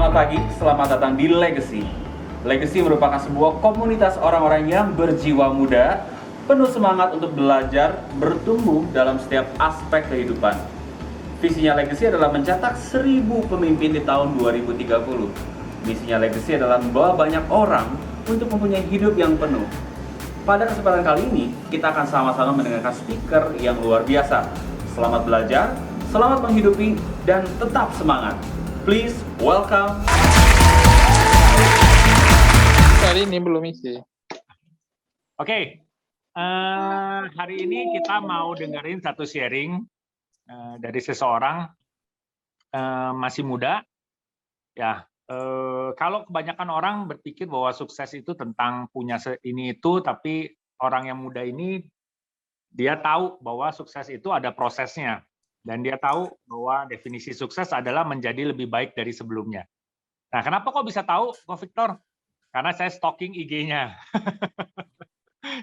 Selamat pagi, selamat datang di Legacy. Legacy merupakan sebuah komunitas orang-orang yang berjiwa muda, penuh semangat untuk belajar, bertumbuh dalam setiap aspek kehidupan. Visinya Legacy adalah mencetak 1000 pemimpin di tahun 2030. Misinya Legacy adalah membawa banyak orang untuk mempunyai hidup yang penuh. Pada kesempatan kali ini, kita akan sama-sama mendengarkan speaker yang luar biasa. Selamat belajar, selamat menghidupi, dan tetap semangat. Please welcome. Hari ini belum isi. Oke, hari ini kita mau dengerin satu sharing dari seseorang masih muda. Ya, kalau kebanyakan orang berpikir bahwa sukses itu tentang punya ini itu, tapi orang yang muda ini dia tahu bahwa sukses itu ada prosesnya. Dan dia tahu bahwa definisi sukses adalah menjadi lebih baik dari sebelumnya. Nah, kenapa kok bisa tahu, Kok Victor? Karena saya stalking IG-nya.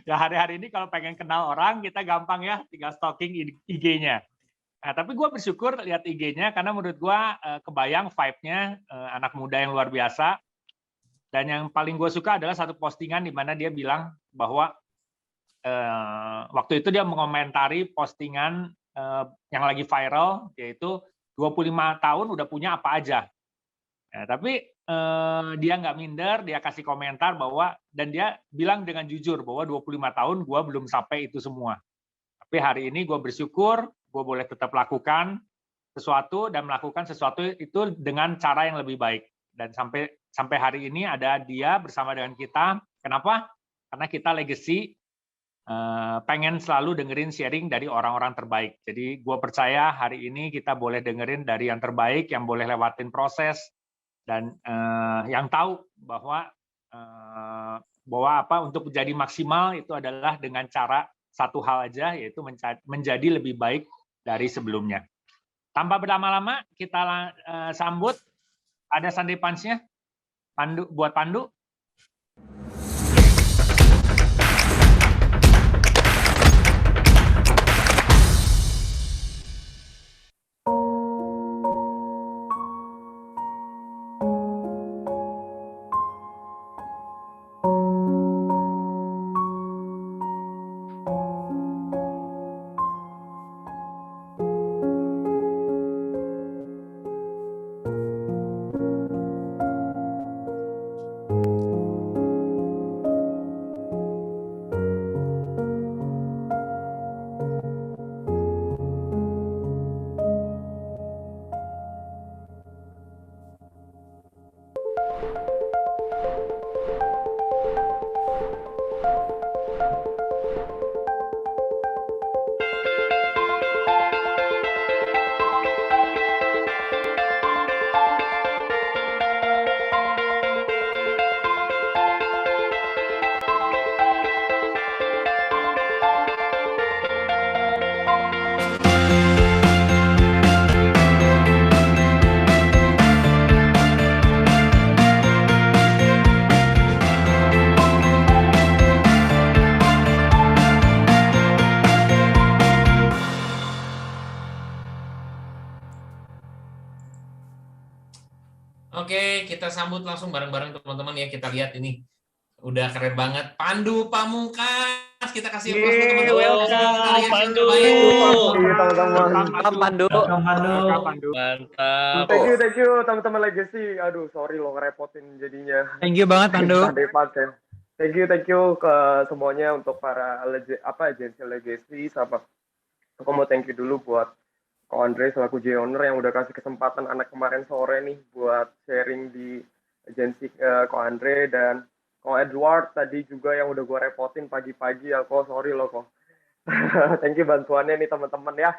Ya, hari-hari ini kalau pengen kenal orang, kita gampang ya, tinggal stalking IG-nya. Nah, tapi gue bersyukur lihat IG-nya, karena menurut gue kebayang vibe-nya anak muda yang luar biasa. Dan yang paling gue suka adalah satu postingan di mana dia bilang bahwa waktu itu dia mengomentari postingan yang lagi viral, yaitu 25 tahun udah punya apa aja. Nah, tapi dia nggak minder, dia kasih komentar bahwa, dan dia bilang dengan jujur bahwa 25 tahun gue belum sampai itu semua. Tapi hari ini gue bersyukur, gue boleh tetap lakukan sesuatu dan melakukan sesuatu itu dengan cara yang lebih baik. Dan sampai hari ini ada dia bersama dengan kita. Kenapa? Karena kita legacy pengen selalu dengerin sharing dari orang-orang terbaik. Jadi gue percaya hari ini kita boleh dengerin dari yang terbaik, yang boleh lewatin proses, dan yang tahu bahwa untuk menjadi maksimal itu adalah dengan cara satu hal aja, yaitu menjadi lebih baik dari sebelumnya. Tanpa berlama-lama, kita sambut, ada Sunday Punch-nya, buat Pandu. Oke, kita sambut langsung bareng-bareng teman-teman ya. Kita lihat ini udah keren banget. Pandu Pamungkas, kita kasih applause buat teman-teman. Welcome, Pandu. Welcome, Pandu. Mantap. Thank you teman-teman Legacy. Aduh, sorry loh ngerepotin jadinya. Thank you banget, Pandu. Thank you ke semuanya untuk para agensi Legacy. Sama aku mau thank you dulu buat Ko Andre selaku J-Owner yang udah kasih kesempatan anak kemarin sore nih buat sharing di agensi Ko Andre, dan Ko Edward tadi juga yang udah gue repotin pagi-pagi ya, Ko, sorry loh Ko. Thank you bantuannya nih teman-teman ya.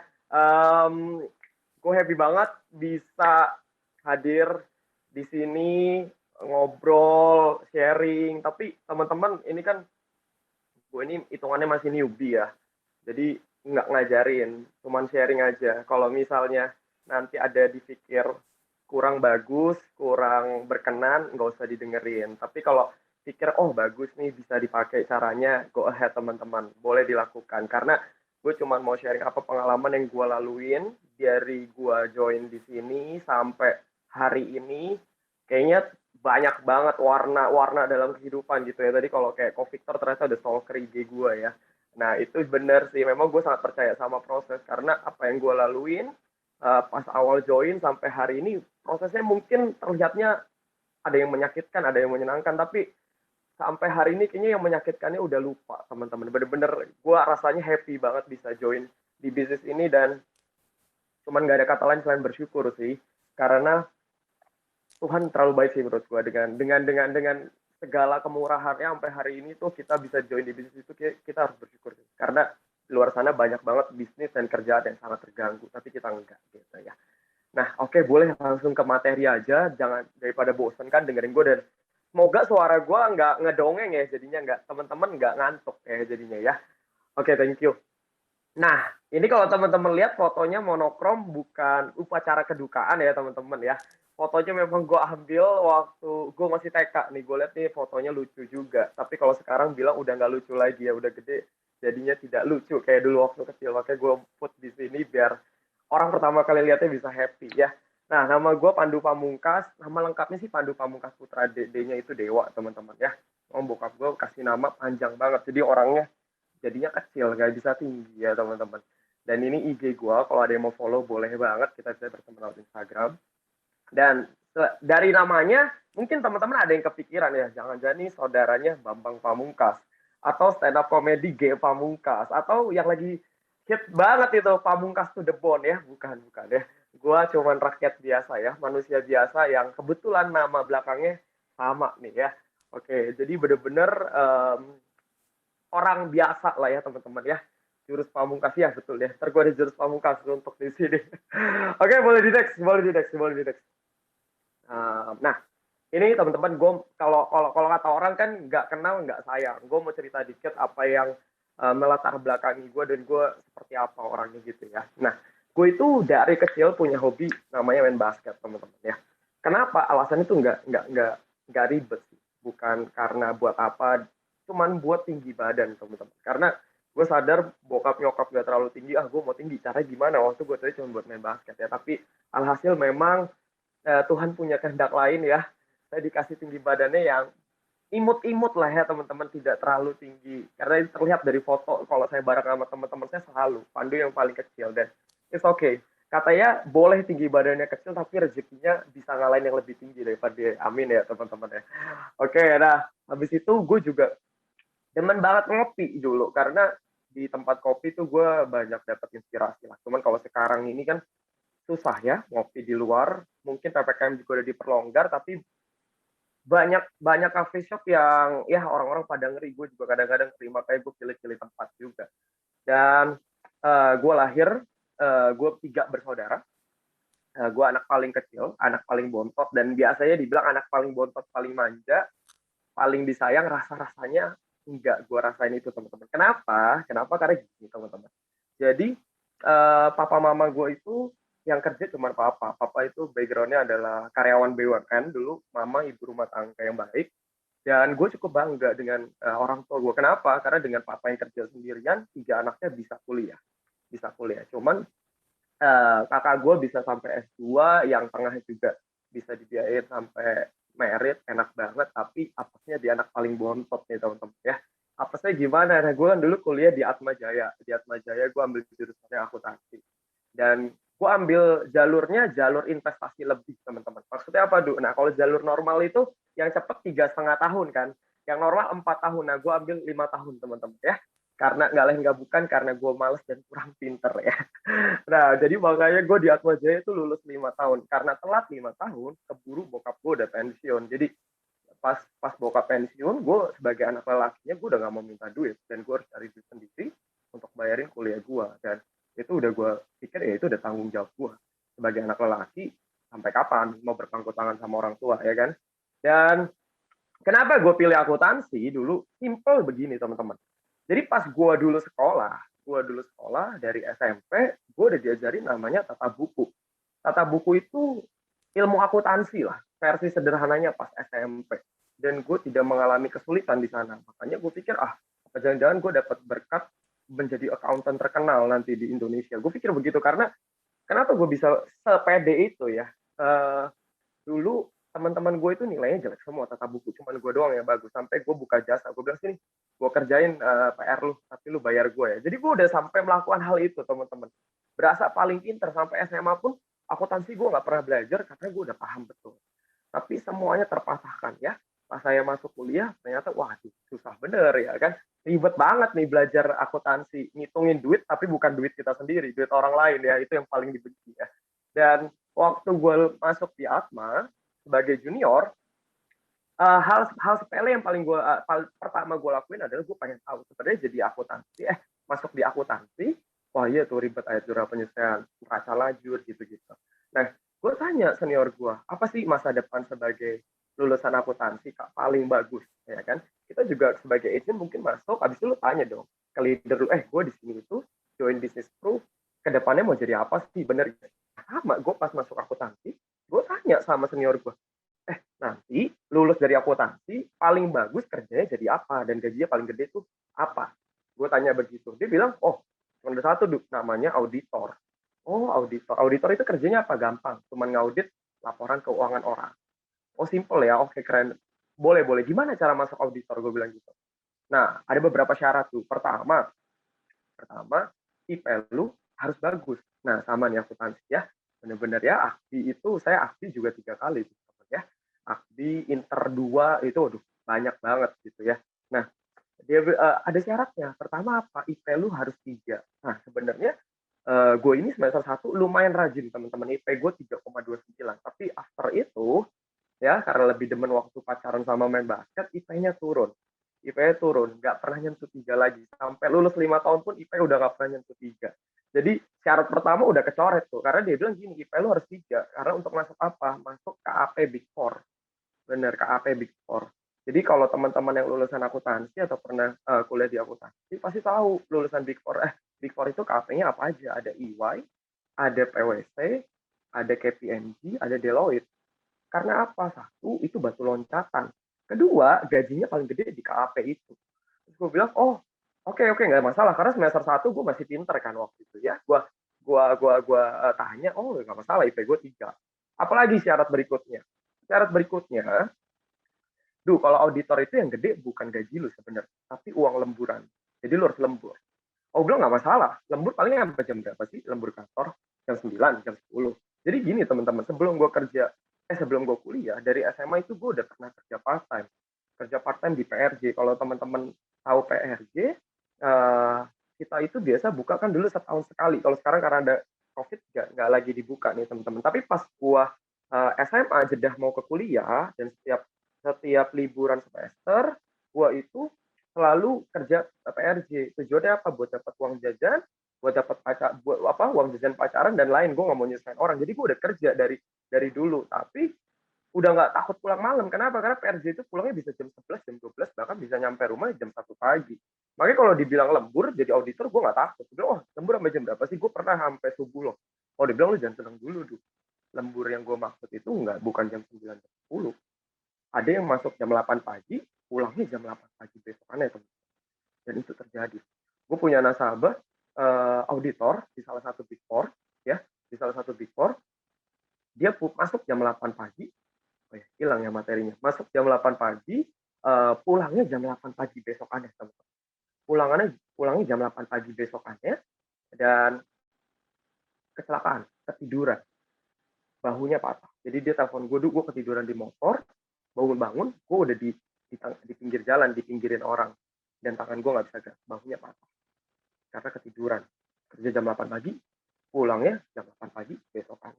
Gue happy banget bisa hadir di sini ngobrol, sharing, tapi teman-teman ini kan gue ini hitungannya masih newbie ya. Jadi nggak ngajarin, cuman sharing aja. Kalau misalnya nanti ada dipikir kurang bagus, kurang berkenan, nggak usah didengerin. Tapi kalau pikir, oh bagus nih, bisa dipakai caranya, go ahead teman-teman, boleh dilakukan. Karena gue cuman mau sharing apa pengalaman yang gue laluin dari gue join di sini sampai hari ini, kayaknya banyak banget warna-warna dalam kehidupan gitu ya. Tadi kalau kayak Ko Victor ternyata udah stalker IG gue ya. Nah itu bener sih, memang gue sangat percaya sama proses karena apa yang gue laluin pas awal join sampai hari ini prosesnya mungkin terlihatnya ada yang menyakitkan, ada yang menyenangkan, tapi sampai hari ini kayaknya yang menyakitkannya udah lupa teman-teman. Bener-bener gue rasanya happy banget bisa join di bisnis ini dan cuman nggak ada kata lain selain bersyukur sih karena Tuhan terlalu baik sih menurut gue dengan segala kemurahannya sampai hari ini tuh kita bisa join di bisnis itu kita harus bersyukur sih. Karena di luar sana banyak banget bisnis dan kerjaan yang sangat terganggu tapi kita enggak gitu ya. Nah oke, boleh langsung ke materi aja, jangan daripada bosen kan dengerin gue dan semoga suara gue nggak ngedongeng ya jadinya, nggak teman-teman nggak ngantuk ya jadinya ya. Oke, thank you. Nah, ini kalau teman-teman lihat fotonya monokrom, bukan upacara kedukaan ya teman-teman ya. Fotonya memang gue ambil waktu gue masih TK nih. Gue lihat nih fotonya lucu juga. Tapi kalau sekarang bilang udah nggak lucu lagi ya, udah gede. Jadinya tidak lucu kayak dulu waktu kecil. Makanya gue put di sini biar orang pertama kali lihatnya bisa happy ya. Nah, nama gue Pandu Pamungkas. Nama lengkapnya sih Pandu Pamungkas Putra. D-nya itu Dewa teman-teman ya. Bokap gue kasih nama panjang banget. Jadi orangnya jadinya kecil, nggak bisa tinggi ya teman-teman. Dan ini IG gue, kalau ada yang mau follow boleh banget, kita bisa bertemu lewat Instagram. Dan dari namanya, mungkin teman-teman ada yang kepikiran ya, jangan-jangan nih saudaranya Bambang Pamungkas, atau stand up comedy G Pamungkas, atau yang lagi hit banget itu Pamungkas to the Bone ya, bukan ya. Gue cuman rakyat biasa ya, manusia biasa yang kebetulan nama belakangnya sama nih ya. Oke, jadi bener-bener orang biasa lah ya teman-teman ya, jurus pamungkas ya betul ya, ntar gue ada jurus pamungkas untuk di sini. Oke, boleh di next. Nah ini teman-teman, gue kalau kata orang kan nggak kenal nggak sayang, gue mau cerita dikit apa yang melatar belakangi gue dan gue seperti apa orangnya gitu ya. Nah gue itu dari kecil punya hobi namanya main basket teman-teman ya. Kenapa? Alasannya itu nggak ribet sih, bukan karena buat apa, cuman buat tinggi badan teman-teman. Karena gue sadar bokap nyokap gak terlalu tinggi, gue mau tinggi, caranya gimana, waktu gue tadi cuma buat main basket ya. Tapi alhasil memang Tuhan punya kehendak lain ya, saya dikasih tinggi badannya yang imut-imut lah ya teman-teman, tidak terlalu tinggi. Karena itu terlihat dari foto kalau saya bareng sama teman-teman saya selalu Pandu yang paling kecil, dan it's okay. Katanya boleh tinggi badannya kecil tapi rezekinya bisa ngalahin yang lebih tinggi daripada dia. Amin ya teman-teman ya. Oke, nah habis itu gue juga demen banget ngopi dulu karena di tempat kopi tuh gue banyak dapat inspirasi lah. Cuman kalau sekarang ini kan susah ya ngopi di luar. Mungkin PPKM juga udah diperlonggar, tapi banyak coffee shop yang ya orang-orang pada ngeri. Gue juga kadang-kadang terima, kayak gue pilih-pilih tempat juga. Dan gue lahir, gue 3 bersaudara. Gue anak paling kecil, anak paling bontot, dan biasanya dibilang anak paling bontot, paling manja, paling disayang. Rasa-rasanya enggak gue rasain itu teman-teman. Kenapa? Karena gini teman-teman. Jadi papa mama gue itu yang kerja cuma papa. Papa itu backgroundnya adalah karyawan BUMN dulu, mama ibu rumah tangga yang baik. Dan gue cukup bangga dengan orang tua gue. Kenapa? Karena dengan papa yang kerja sendirian, 3 anaknya bisa kuliah. Cuman kakak gue bisa sampai S2, yang tengahnya juga bisa dibiayain sampai merit, enak banget. Tapi apesnya dia anak paling bontot nih teman-teman ya. Apesnya gimana? Nah gue kan dulu kuliah di Atma Jaya. Di Atma Jaya gue ambil jurusannya akuntansi. Dan gue ambil jalur investasi lebih teman-teman. Maksudnya apa, Du? Nah kalau jalur normal itu yang cepet 3,5 tahun kan. Yang normal 4 tahun. Nah gue ambil 5 tahun teman-teman ya. Karena nggak lain nggak bukan karena gue males dan kurang pinter ya. Nah jadi makanya gue di Atma Jaya itu lulus 5 tahun. Karena telat 5 tahun, keburu bokap gue udah pensiun. Jadi pas bokap pensiun, gue sebagai anak lelakinya gue udah nggak mau minta duit, dan gue harus cari duit sendiri untuk bayarin kuliah gue. Dan itu udah gue pikir ya itu udah tanggung jawab gue sebagai anak lelaki, sampai kapan mau berpangku tangan sama orang tua ya kan. Dan kenapa gue pilih akuntansi dulu? Simple begini teman-teman. Jadi pas gue dulu sekolah dari SMP, gue udah diajarin namanya tata buku. Tata buku itu ilmu akuntansi lah, versi sederhananya pas SMP. Dan gue tidak mengalami kesulitan di sana. Makanya gue pikir, apa jangan-jangan gue dapat berkat menjadi accountant terkenal nanti di Indonesia. Gue pikir begitu, karena kenapa gue bisa sepede itu ya. Dulu teman-teman gue itu nilainya jelek semua, tata buku cuman gue doang yang bagus. Sampai gue buka jasa, gue bilang sini, gue kerjain PR lu, tapi lu bayar gue ya. Jadi gue udah sampai melakukan hal itu teman-teman. Berasa paling pinter sampai SMA pun akuntansi gue nggak pernah belajar karena gue udah paham betul. Tapi semuanya terpatahkan ya. Pas saya masuk kuliah ternyata waduh susah bener ya kan. Ribet banget nih belajar akuntansi, ngitungin duit tapi bukan duit kita sendiri, duit orang lain ya, itu yang paling dibenci ya. Dan waktu gue masuk di Atma sebagai junior, hal sepele yang paling pertama gue lakuin adalah gue pengen tahu sebenarnya jadi akuntansi, masuk di akuntansi, wah iya tuh ribet ayat jurnal penyelesaian, neraca lajur gitu-gitu. Nah, gue tanya senior gue, apa sih masa depan sebagai lulusan akuntansi Kak, paling bagus, ya kan? Kita juga sebagai agent mungkin masuk, habis itu lu tanya dong ke leader lu, gue di sini itu join business crew, kedepannya mau jadi apa sih, bener? Sama, gue pas masuk akuntansi, gue tanya sama senior gue, nanti lulus dari akuntansi paling bagus kerjanya jadi apa dan gajinya paling gede tuh apa? Gue tanya begitu, dia bilang, cuma ada satu namanya auditor. Oh auditor, auditor itu kerjanya apa? Gampang, cuman ngaudit laporan keuangan orang. Oh simple ya, oke keren. Boleh, gimana cara masuk auditor? Gue bilang gitu. Nah, ada beberapa syarat tuh. Pertama, IP lu harus bagus. Nah, sama nih akuntansi ya. Bener-bener ya, AKBI itu, saya AKBI juga 3 kali. Ya. AKBI, Inter 2, itu waduh, banyak banget gitu ya. Nah, dia ada syaratnya. Pertama apa? IP lu harus 3. Nah, sebenarnya gue ini semester 1 lumayan rajin teman-teman. IP gue 3,29. Tapi after itu, ya karena lebih demen waktu pacaran sama main basket, IP-nya turun. IP-nya turun, nggak pernah nyentuh 3 lagi. Sampai lulus 5 tahun pun IP udah nggak pernah nyentuh 3. Jadi syarat pertama udah kecoret tuh, karena dia bilang gini, IP lu harus 3. Karena untuk masuk apa? Masuk KAP Big Four. Bener, KAP Big Four. Jadi kalau teman-teman yang lulusan akuntansi atau pernah kuliah di akuntansi, pasti tahu lulusan Big Four. Big Four itu KAP-nya apa aja? Ada EY, ada PwC, ada KPMG, ada Deloitte. Karena apa? Satu, itu batu loncatan. Kedua, gajinya paling gede di KAP itu. Terus gue bilang, oke, nggak masalah. Karena semester 1 gue masih pinter kan waktu itu ya. Gue tanya, nggak masalah, IP gue 3. Apalagi syarat berikutnya? Syarat berikutnya, kalau auditor itu yang gede bukan gaji lu sebenarnya, tapi uang lemburan. Jadi lu harus lembur. Bilang nggak masalah. Lembur paling sampai jam berapa sih? Lembur kantor jam 9, jam 10. Jadi gini teman-teman, sebelum gue kuliah, dari SMA itu gue udah pernah kerja part-time. Kerja part-time di PRJ. Kalau teman-teman tahu PRJ, kita itu biasa buka kan dulu setahun sekali. Kalau sekarang karena ada COVID, nggak lagi dibuka nih teman-teman. Tapi pas gue SMA jedah mau ke kuliah, dan setiap liburan semester, gue itu selalu kerja PRJ. Tujuannya apa? Buat dapat uang jajan, buat dapat uang jajan pacaran dan lain. Gue nggak mau nyusahin orang. Jadi gue udah kerja dari dulu, tapi udah nggak takut pulang malam. Kenapa? Karena PRJ itu pulangnya bisa jam 11, jam 12, bahkan bisa nyampe rumah jam 1 pagi. Makanya kalau dibilang lembur jadi auditor, gue nggak takut. Gue bilang, lembur sampai jam berapa sih? Gue pernah sampai subuh loh. Dibilang lu jangan tenang dulu, lembur yang gue maksud itu bukan jam 9, jam 10. Ada yang masuk jam 8 pagi, pulangnya jam 8 pagi besokannya, teman. Dan itu terjadi. Gue punya nasabah auditor di salah satu Big Four, ya, di salah satu Big Four. Dia masuk jam 8 pagi, hilang ya materinya. Masuk jam 8 pagi, pulangnya jam 8 pagi besokannya, teman. Pulangnya jam 8 pagi besokannya, dan kecelakaan, ketiduran. Bahunya patah. Jadi dia telepon gue ketiduran di motor, bangun-bangun, gue udah di pinggir jalan, dipinggirin orang. Dan tangan gue nggak bisa gerak, bahunya patah. Karena ketiduran. Kerja jam 8 pagi, pulangnya jam 8 pagi besokan.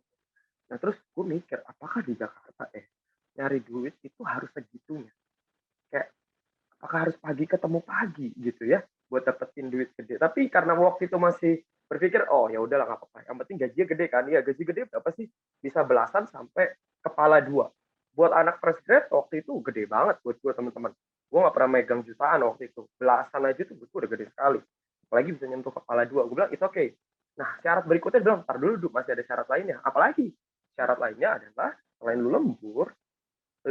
Nah terus gue mikir, apakah di Jakarta nyari duit itu harus segitunya? Kayak, apakah harus pagi ketemu pagi gitu ya, buat dapetin duit gede? Tapi karena waktu itu masih berpikir, ya udahlah nggak apa-apa. Yang penting gajinya gede kan? Iya, gaji gede berapa sih? Bisa belasan sampai kepala 2. Buat anak fresh grad waktu itu gede banget buat gue, teman-teman. Gue nggak pernah megang jutaan waktu itu. Belasan aja tuh buat gue udah gede sekali. Apalagi bisa nyentuh kepala 2. Gue bilang, it's okay. Nah, syarat berikutnya bilang, ntar dulu, masih ada syarat lainnya. Apalagi? Syarat lainnya adalah, selain lu lembur,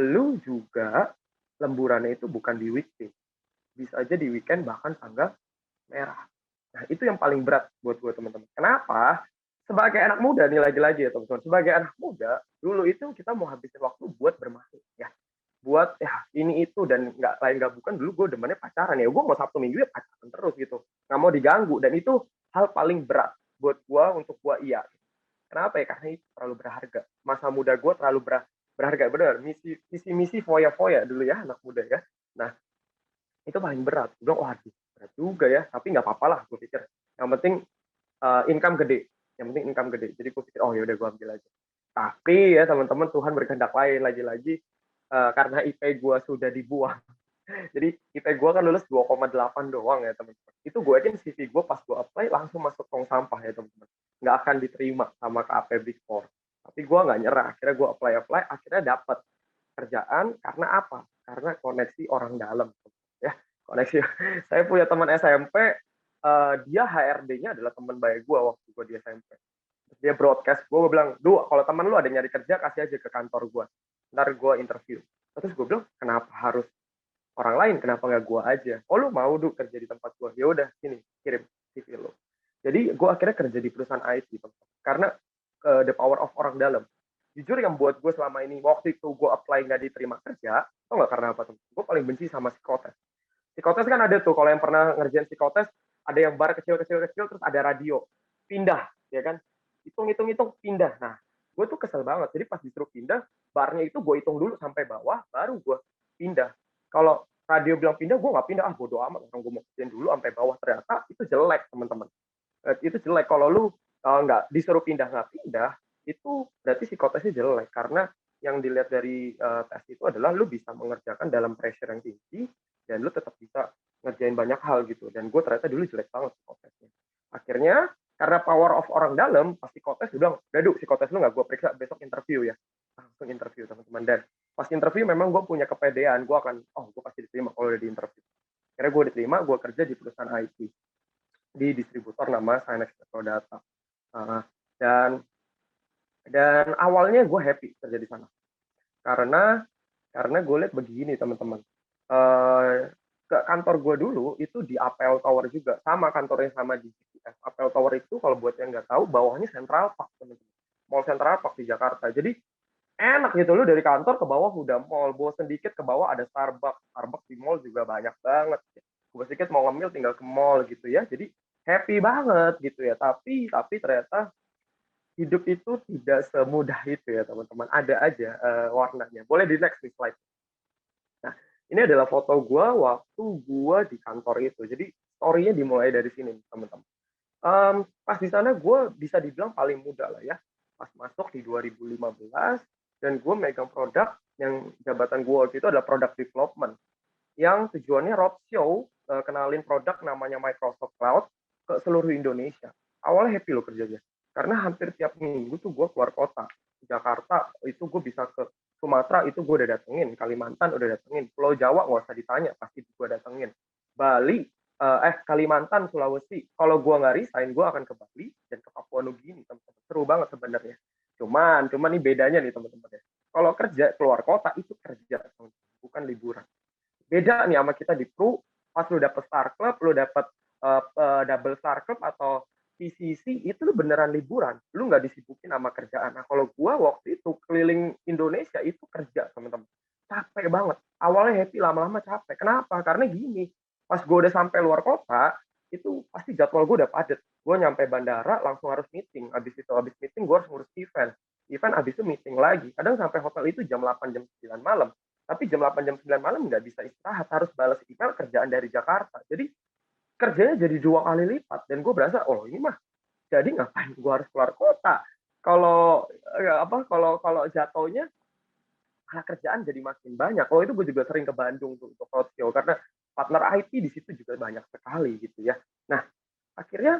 lu juga lemburannya itu bukan di weekday. Bisa aja di weekend, bahkan tanggal merah. Nah, itu yang paling berat buat gue, teman-teman. Kenapa? sebagai anak muda nih lagi-lagi ya teman-teman, sebagai anak muda dulu itu kita mau habisin waktu buat bermain ya, buat ya ini itu dan nggak lain nggak bukan dulu gue demennya pacaran ya, gue mau Sabtu Minggu ya pacaran terus gitu, nggak mau diganggu, dan itu hal paling berat buat gue untuk gue iya. Kenapa ya? Karena itu terlalu berharga. Masa muda gue terlalu berharga benar. Misi foya-foya dulu ya anak muda ya. Nah itu paling berat. Gue bilang, wah berat juga ya. Tapi nggak apa-apa lah gue pikir. Yang penting income gede. Yang penting income gede. Jadi gue pikir, oh ya udah gue ambil aja. Tapi ya teman-teman, Tuhan berkehendak lain lagi-lagi. Karena IP gue sudah dibuang. Jadi IP gue kan lulus 2,8 doang ya teman-teman. Itu gue yakin CV gue pas gue apply langsung masuk tong sampah ya teman-teman. Nggak akan diterima sama KP Big Four. Tapi gue nggak nyerah. Akhirnya gue apply, akhirnya dapat kerjaan. Karena apa? Karena koneksi orang dalam. Ya, koneksi. Saya punya teman SMP, dia HRD-nya adalah teman baik gue waktu gue di SMP. Dia broadcast, gue bilang, duh kalau teman lu ada nyari kerja kasih aja ke kantor gue. Ntar gue interview. Terus gue bilang, kenapa harus orang lain, kenapa nggak gue aja? Oh lu mau kerja di tempat gue? Ya udah sini kirim CV lu. Jadi gue akhirnya kerja di perusahaan IT karena the power of orang dalam. Jujur yang buat gue selama ini waktu itu gue apply nggak diterima kerja, tau nggak karena apa tuh? Gue paling benci sama psikotes. Psikotes kan ada tuh, kalau yang pernah ngerjain psikotes ada yang bar kecil terus ada radio pindah, ya kan? Hitung pindah. Nah gue tuh kesel banget. Jadi pas disuruh pindah, barnya itu gue hitung dulu sampai bawah, baru gue pindah. Kalau radio bilang pindah, gue nggak pindah, bodo amat, orang gue mau kerjain dulu sampai bawah. Ternyata itu jelek teman-teman, itu jelek. Kalau lu nggak disuruh pindah nggak pindah, itu berarti psikotesnya jelek, karena yang dilihat dari tes itu adalah lu bisa mengerjakan dalam pressure yang tinggi dan lu tetap bisa ngerjain banyak hal gitu. Dan gue ternyata dulu jelek banget psikotesnya. Akhirnya karena power of orang dalam, pas psikotes gue bilang, Dadu, psikotes lu nggak gue periksa, besok interview ya. Langsung interview teman-teman. Dan pas interview memang gue punya kepedean, gue akan, gue pasti diterima kalau udah di interview. Akhirnya gue diterima, gue kerja di perusahaan IT, di distributor nama Synex Data. Dan awalnya gue happy kerja di sana. Karena gue lihat begini teman-teman. Ke kantor gue dulu itu di Apple Tower juga, sama kantornya sama di GTS. Apple Tower itu kalau buat yang nggak tahu, bawahnya Central Park teman-teman, Mall Central Park di Jakarta. Jadi enak gitu, lu dari kantor ke bawah udah mall, bosen dikit ke bawah ada Starbucks di mall juga banyak banget. Gue sedikit mau ngemil tinggal ke mall gitu ya. Jadi happy banget gitu ya. Tapi ternyata hidup itu tidak semudah itu ya teman-teman. Ada aja warnanya. Boleh di next slide. Nah, ini adalah foto gue waktu gue di kantor itu. Jadi story-nya dimulai dari sini teman-teman. Pas di sana gue bisa dibilang paling muda lah ya. Pas masuk di 2015 dan gue megang produk yang jabatan gue waktu itu adalah product development. Yang tujuannya roadshow, kenalin produk namanya Microsoft Cloud ke seluruh Indonesia. Awalnya happy loh kerjanya. Karena hampir tiap minggu tuh gue keluar kota. Jakarta itu gue bisa ke Sumatera, itu gue udah datengin. Kalimantan udah datengin. Pulau Jawa nggak usah ditanya, pasti gue datengin. Bali, Kalimantan, Sulawesi. Kalau gue nggak resign, gue akan ke Bali dan ke Papua Nugini. Teman-teman. Seru banget sebenarnya. Cuman nih bedanya nih teman-teman ya. Kalau kerja keluar kota itu kerja, bukan liburan. Beda nih sama kita di Pro, pas lu dapet Star Club, lu dapet double Star Club atau PCC, itu lu beneran liburan. Lu nggak disibukin sama kerjaan. Nah, kalau gua waktu itu keliling Indonesia itu kerja, teman-teman. Capek banget. Awalnya happy, lama-lama capek. Kenapa? Karena gini, pas gua udah sampai luar kota, itu pasti jadwal gua udah padat. Gua nyampe bandara, langsung harus meeting. Habis meeting, gua harus ngurus event. Event habis itu meeting lagi. Kadang sampai hotel itu jam 8, jam 9 malam. Tapi jam 8, jam 9 malam nggak bisa istirahat. Harus balas email kerjaan dari Jakarta. Jadi kerjanya jadi 2 kali lipat, dan gue berasa ini mah jadi ngapain gue harus keluar kota, kalau jatuhnya kerjaan jadi makin banyak. Kalau itu gue juga sering ke Bandung tuh untuk roadshow karena partner IT di situ juga banyak sekali gitu ya. Nah akhirnya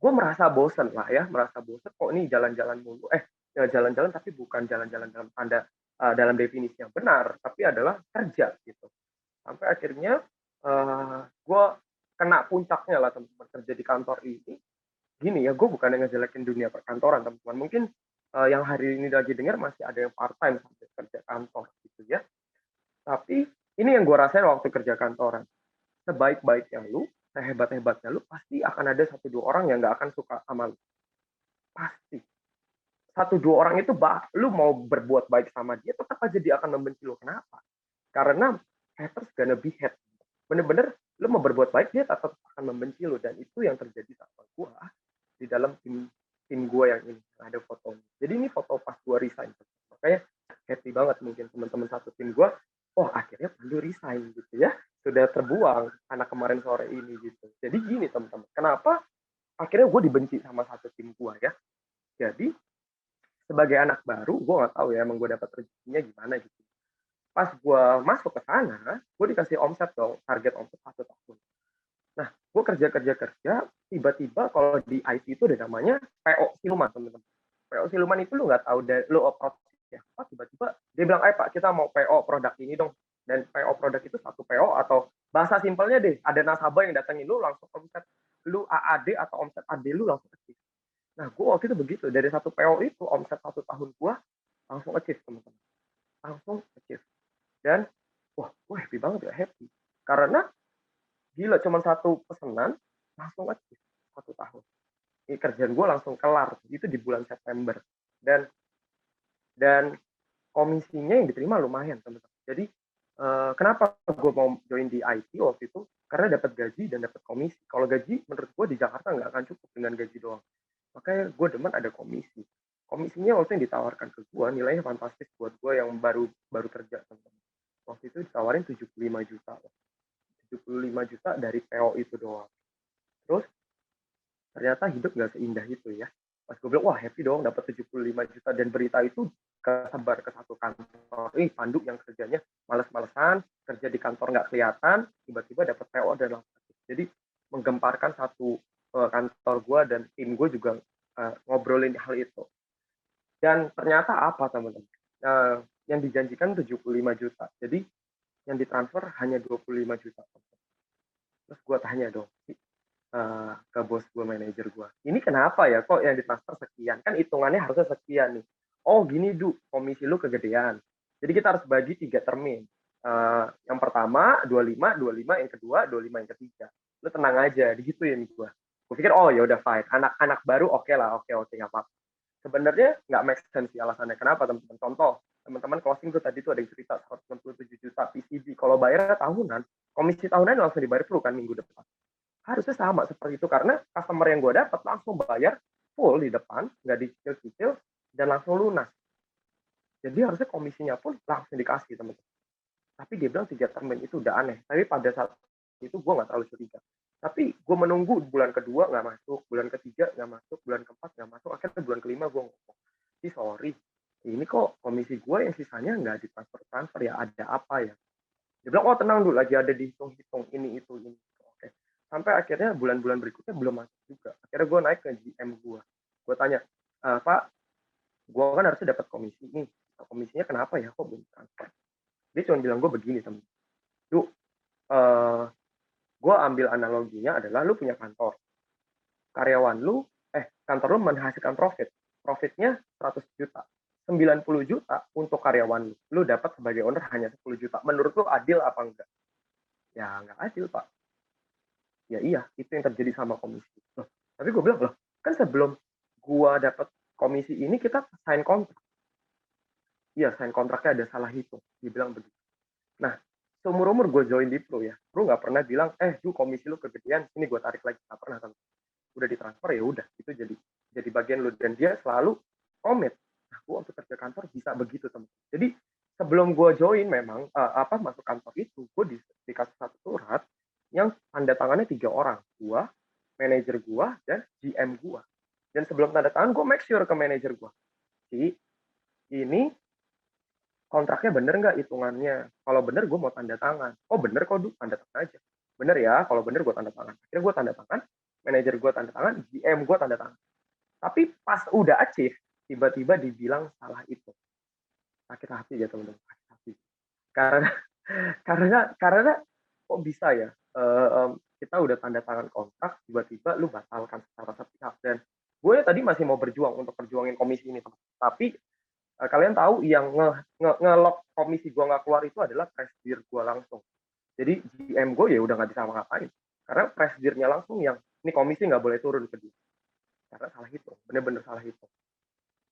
gue merasa bosen lah ya, kok ini jalan-jalan mulu, jalan-jalan tapi bukan jalan-jalan dalam tanda dalam definisi yang benar, tapi adalah kerja gitu. Sampai akhirnya gue kena puncaknya lah teman-teman kerja di kantor ini. Gini ya, gue bukan yang ngejelekin dunia perkantoran teman-teman. Mungkin yang hari ini lagi dengar masih ada yang part time sampai kerja kantor gitu ya. Tapi ini yang gue rasain waktu kerja kantoran. Sebaik-baiknya lu, sehebat-hebatnya lu, pasti akan ada 1-2 orang yang nggak akan suka sama lu. pasti satu dua orang itu lu mau berbuat baik sama dia tetap aja dia akan membenci lu. Kenapa? Karena haters gonna be hate. Bener-bener lu mau berbuat baik dia tetap akan membenci lu, dan itu yang terjadi sama gua di dalam tim gua yang ini ada fotonya. Jadi ini foto pas gua resign. Makanya happy banget mungkin teman-teman satu tim gua. Oh akhirnya Pandu resign gitu ya. Sudah terbuang anak kemarin sore ini gitu. Jadi gini teman-teman. Kenapa akhirnya gue dibenci sama satu tim gua ya? Jadi sebagai anak baru, gue nggak tahu ya emang gue dapat rezekinya gimana gitu. Pas gue masuk ke sana, gue dikasih omset dong, target omset 1 tahun. Nah, gue kerja, tiba-tiba kalau di IT itu ada namanya PO siluman, teman-teman. PO siluman itu lu nggak tahu, lu approach ya, tiba-tiba dia bilang, Pak, kita mau PO produk ini dong. Dan PO produk itu satu PO atau bahasa simpelnya deh, ada nasabah yang datangin lu langsung omset, lu AAD atau omset AD lu langsung kecil. Nah, gue waktu itu begitu, dari satu PO itu omset 1 tahun gue langsung achieve, teman-teman. Langsung achieve. Dan wah, gue happy banget ya, happy. Karena gila, cuma satu pesanan langsung achieve 1 tahun. Ini kerjaan gue langsung kelar, itu di bulan September. Dan komisinya yang diterima lumayan, teman-teman. Jadi kenapa gue mau join di IT waktu itu? Karena dapat gaji dan dapat komisi. Kalau gaji menurut gue di Jakarta nggak akan cukup dengan gaji doang. Makanya gue demen ada komisi. Komisinya waktu yang ditawarkan ke gue nilainya fantastis buat gue yang baru kerja, teman-teman. Waktu itu ditawarin 75 juta. 75 juta dari PO itu doang. Terus ternyata hidup nggak seindah itu ya. Pas gue bilang, wah happy dong dapat 75 juta, dan berita itu kesebar ke satu kantor. Pandu yang kerjanya males-malesan, kerja di kantor nggak kelihatan, tiba-tiba dapat PO dan langsung. Jadi menggemparkan satu kantor gue dan tim gue juga ngobrolin hal itu. Dan ternyata apa, teman-teman? Yang dijanjikan 75 juta. Jadi yang ditransfer hanya 25 juta. Terus gue tanya dong ke bos gue, manajer gue, ini kenapa ya kok yang ditransfer sekian? Kan hitungannya harusnya sekian nih. Oh gini komisi lu kegedean. Jadi kita harus bagi 3 termin. Yang pertama 25, yang kedua 25, yang ketiga. Lu tenang aja, digituin gue. Gue pikir oh ya udah fine, anak baru oke lah, oke nggak apa-apa. Sebenarnya nggak make sense sih alasannya. Kenapa, teman-teman? Contoh, teman-teman closing tuh tadi tuh ada yang cerita 167 juta PCB. Kalau bayar tahunan, komisi tahunan langsung dibayar full kan minggu depan. Harusnya sama seperti itu, karena customer yang gue dapat langsung bayar full di depan, nggak dicicil-cicil, dan langsung lunas. Jadi harusnya komisinya pun langsung dikasih, teman-teman. Tapi dia bilang 3 termin, itu udah aneh. Tapi pada saat itu gue nggak terlalu curiga. Tapi gue menunggu bulan kedua nggak masuk, bulan ketiga nggak masuk, bulan keempat nggak masuk, akhirnya bulan kelima gue ngomong, sorry, ini kok komisi gue yang sisanya nggak ditransfer ya, ada apa ya? Dia bilang, oh tenang dulu, lagi ada dihitung-hitung ini. Oke. Sampai akhirnya bulan-bulan berikutnya belum masuk juga. Akhirnya gue naik ke GM gue. Gue tanya, Pak, gue kan harusnya dapat komisi nih. Komisinya kenapa ya kok belum transfer? Dia cuma bilang gue begini, teman. Gue ambil analoginya adalah lu punya kantor. Karyawan lu, kantor lu menghasilkan profitnya 100 juta. 90 juta untuk karyawan lu. Lu dapat sebagai owner hanya 10 juta. Menurut lu adil apa enggak? Ya enggak adil, Pak. Ya iya, itu yang terjadi sama komisi. Tapi gue bilang, kan sebelum gue dapat komisi ini kita sign kontrak. Iya, sign kontraknya ada salah hitung. Dia bilang begitu. Nah, seumur-umur gue join di Pro ya, Pro nggak pernah bilang, komisi lu kegedean, ini gue tarik lagi. Nggak pernah, teman. Udah ditransfer ya udah, itu jadi bagian lu, dan dia selalu komit. Nah, gue waktu kerja kantor bisa begitu, teman. Jadi sebelum gue join memang masuk kantor itu, gue dikasih satu surat yang tanda tangannya 3 orang, gue, manajer gue, dan GM gue. Dan sebelum tanda tangan, gue make sure ke manajer gue, ini kontraknya bener nggak hitungannya? Kalau bener gue mau tanda tangan. Oh bener kok, tanda tangan aja. Bener ya, kalau bener gue tanda tangan. Akhirnya gue tanda tangan, manajer gue tanda tangan, GM gue tanda tangan. Tapi pas udah achieve, tiba-tiba dibilang salah itu. Sakit hati ya teman-teman, sakit hati. Karena kok bisa ya? Kita udah tanda tangan kontrak, tiba-tiba lu batalkan secara sepihak. Dan gue tadi masih mau berjuang untuk perjuangin komisi ini, teman. Tapi kalian tahu yang nge-lock komisi gue nggak keluar itu adalah presidir gue langsung. Jadi GM gue ya udah nggak bisa ngapain. Karena presidirnya langsung yang ini komisi nggak boleh turun ke dia. karena salah hitung, bener-bener salah hitung.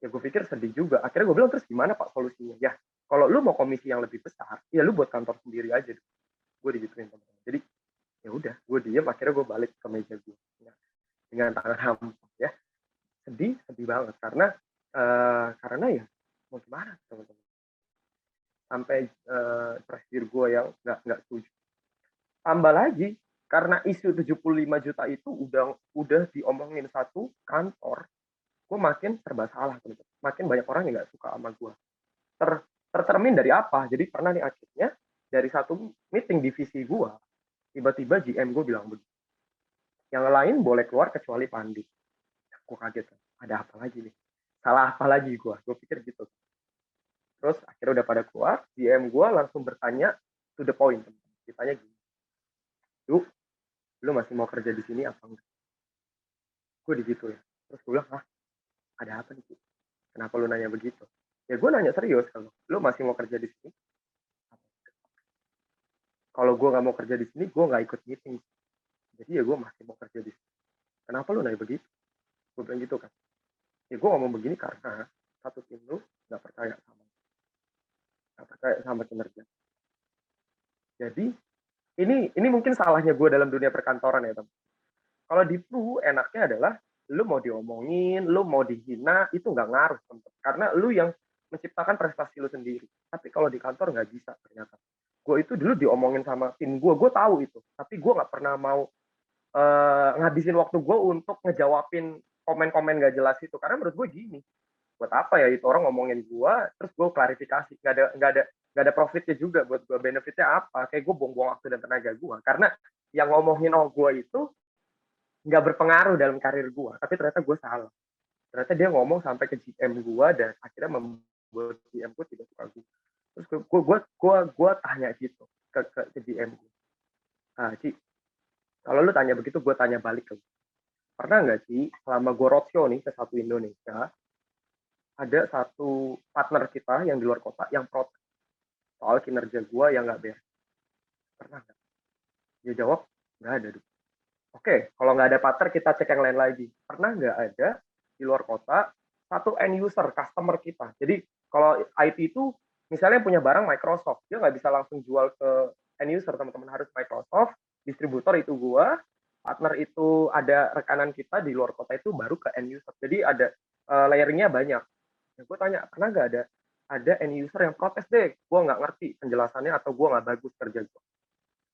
Ya gue pikir sedih juga. Akhirnya gue bilang, terus gimana Pak solusinya? Ya kalau lu mau komisi yang lebih besar, ya lu buat kantor sendiri aja. Gue digituin teman-teman. Jadi ya udah, gue diem. Akhirnya gue balik ke meja gue dengan tangan hampa ya. Sedih banget karena ya mau gimana teman-teman. Sampai presidir gue yang nggak setuju. Tambah lagi karena isu 75 juta itu udah diomongin satu kantor, gue makin serba salah teman-teman. Makin banyak orang yang nggak suka sama gue. Tercermin dari apa? Jadi pernah nih akhirnya dari satu meeting divisi gue, tiba-tiba GM gue bilang begitu. Yang lain boleh keluar kecuali Pandi. Gue kaget kan. Ada apa lagi nih? Salah apa lagi gue? Gue pikir gitu. Terus akhirnya udah pada keluar, GM gue langsung bertanya to the point. Ditanya gini, lu masih mau kerja di sini apa enggak? Gue gitu ya. Terus gue bilang, ada apa nih? Kenapa lu nanya begitu? Ya gue nanya serius, kalau lu masih mau kerja di sini. Kalau gue nggak mau kerja di sini, gue nggak ikut meeting. Jadi ya gue masih mau kerja di sini. Kenapa lu nanya begitu? Gue bilang gitu kan. Ya gue ngomong begini karena satu tim lu nggak percaya sama kinerja. Jadi ini mungkin salahnya gue dalam dunia perkantoran ya teman. Kalau di Pru enaknya adalah lu mau diomongin, lu mau dihina itu nggak ngaruh teman. Karena lu yang menciptakan prestasi lu sendiri. Tapi kalau di kantor nggak bisa ternyata. Gue itu dulu diomongin sama tim gue tahu itu. Tapi gue nggak pernah mau ngabisin waktu gue untuk ngejawabin komen-komen gak jelas itu. Karena menurut gue gini, buat apa ya itu orang ngomongin gue, terus gue klarifikasi, nggak ada profitnya juga buat gue. Benefitnya apa? Kayak gue buang-buang waktu dan tenaga gue. Karena yang ngomongin gue itu nggak berpengaruh dalam karir gue, tapi ternyata gue salah. Ternyata dia ngomong sampai ke GM gue dan akhirnya membuat GM gue tidak suka gue. Terus gue tanya gitu ke GM gue. Ci, kalau lu tanya begitu, gue tanya balik ke lu. Pernah nggak sih selama gue roadshow nih ke satu Indonesia, ada satu partner kita yang di luar kota yang protes soal kinerja gue yang nggak beres? Pernah nggak? Dia jawab, nggak ada. Oke, kalau nggak ada partner, kita cek yang lain lagi. Pernah nggak ada di luar kota satu end user, customer kita? Jadi kalau IT itu misalnya punya barang Microsoft, dia nggak bisa langsung jual ke end user, teman-teman, harus Microsoft, distributor itu gua, partner itu ada rekanan kita di luar kota itu baru ke end user. Jadi ada layernya banyak. Nah, gue tanya, pernah nggak ada end user yang protes deh, gue nggak ngerti penjelasannya atau gue nggak bagus kerja gue?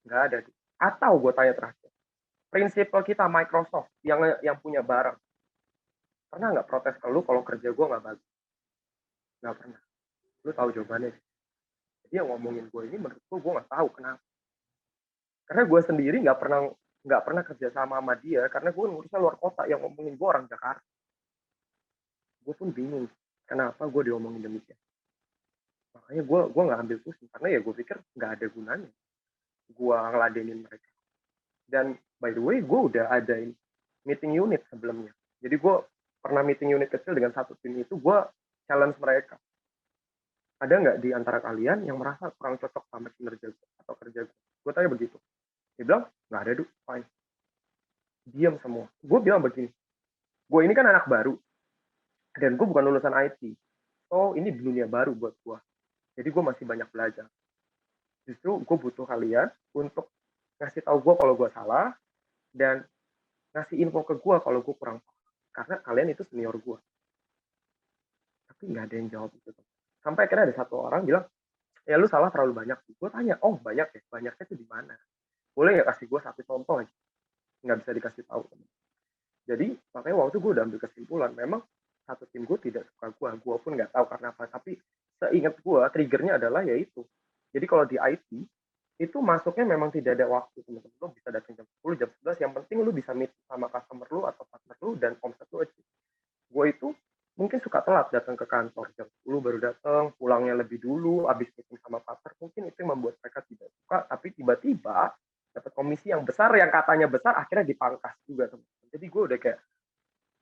Nggak ada. Atau gue tanya terakhir, prinsipal kita Microsoft yang punya barang, pernah nggak protes ke lu kalau kerja gue nggak bagus? Nggak pernah. Lu tahu jawabannya? Jadi yang ngomongin gue ini menurut gue nggak tahu kenapa. Karena gue sendiri nggak pernah kerja sama dia karena gue ngurusnya luar kota, yang ngomongin gue orang Jakarta. Gue pun bingung kenapa gue diomongin demikian. Makanya gue nggak ambil pusing karena ya gue pikir nggak ada gunanya gue ngeladenin mereka. Dan by the way, gue udah ada meeting unit sebelumnya. Jadi gue pernah meeting unit kecil dengan satu tim itu, gue challenge mereka. Ada nggak di antara kalian yang merasa kurang cocok sama kinerja gue atau kerja gue? Gue tanya begitu. Dia bilang, nggak ada, fine. Diam semua. Gue bilang begini, gue ini kan anak baru, dan gue bukan lulusan IT. So, ini dunia baru buat gue. Jadi gue masih banyak belajar. Justru gue butuh kalian untuk ngasih tahu gue kalau gue salah, dan ngasih info ke gue kalau gue kurang paham. Karena kalian itu senior gue. Tapi nggak ada yang jawab itu. Sampai akhirnya ada satu orang bilang, ya lu salah terlalu banyak. Gue tanya, oh banyak ya? Banyaknya itu di mana? Boleh nggak kasih gue satu contoh aja? Nggak bisa dikasih tahu. Jadi makanya waktu gue udah ambil kesimpulan, memang satu tim gue tidak suka gue pun nggak tahu karena apa. Tapi seingat gue, triggernya adalah yaitu. Jadi kalau di IT, itu masuknya memang tidak ada waktu, teman-teman. Lu bisa datang jam 10, jam 11, yang penting lu bisa meet sama customer lu atau partner lu dan omset lu aja. Gue itu mungkin suka telat datang ke kantor, jam 10 baru datang, pulangnya lebih dulu, habis meeting sama partner, mungkin itu yang membuat mereka tidak suka, tapi tiba-tiba dapat komisi yang besar, yang katanya besar, akhirnya dipangkas juga, teman-teman. Jadi gue udah kayak,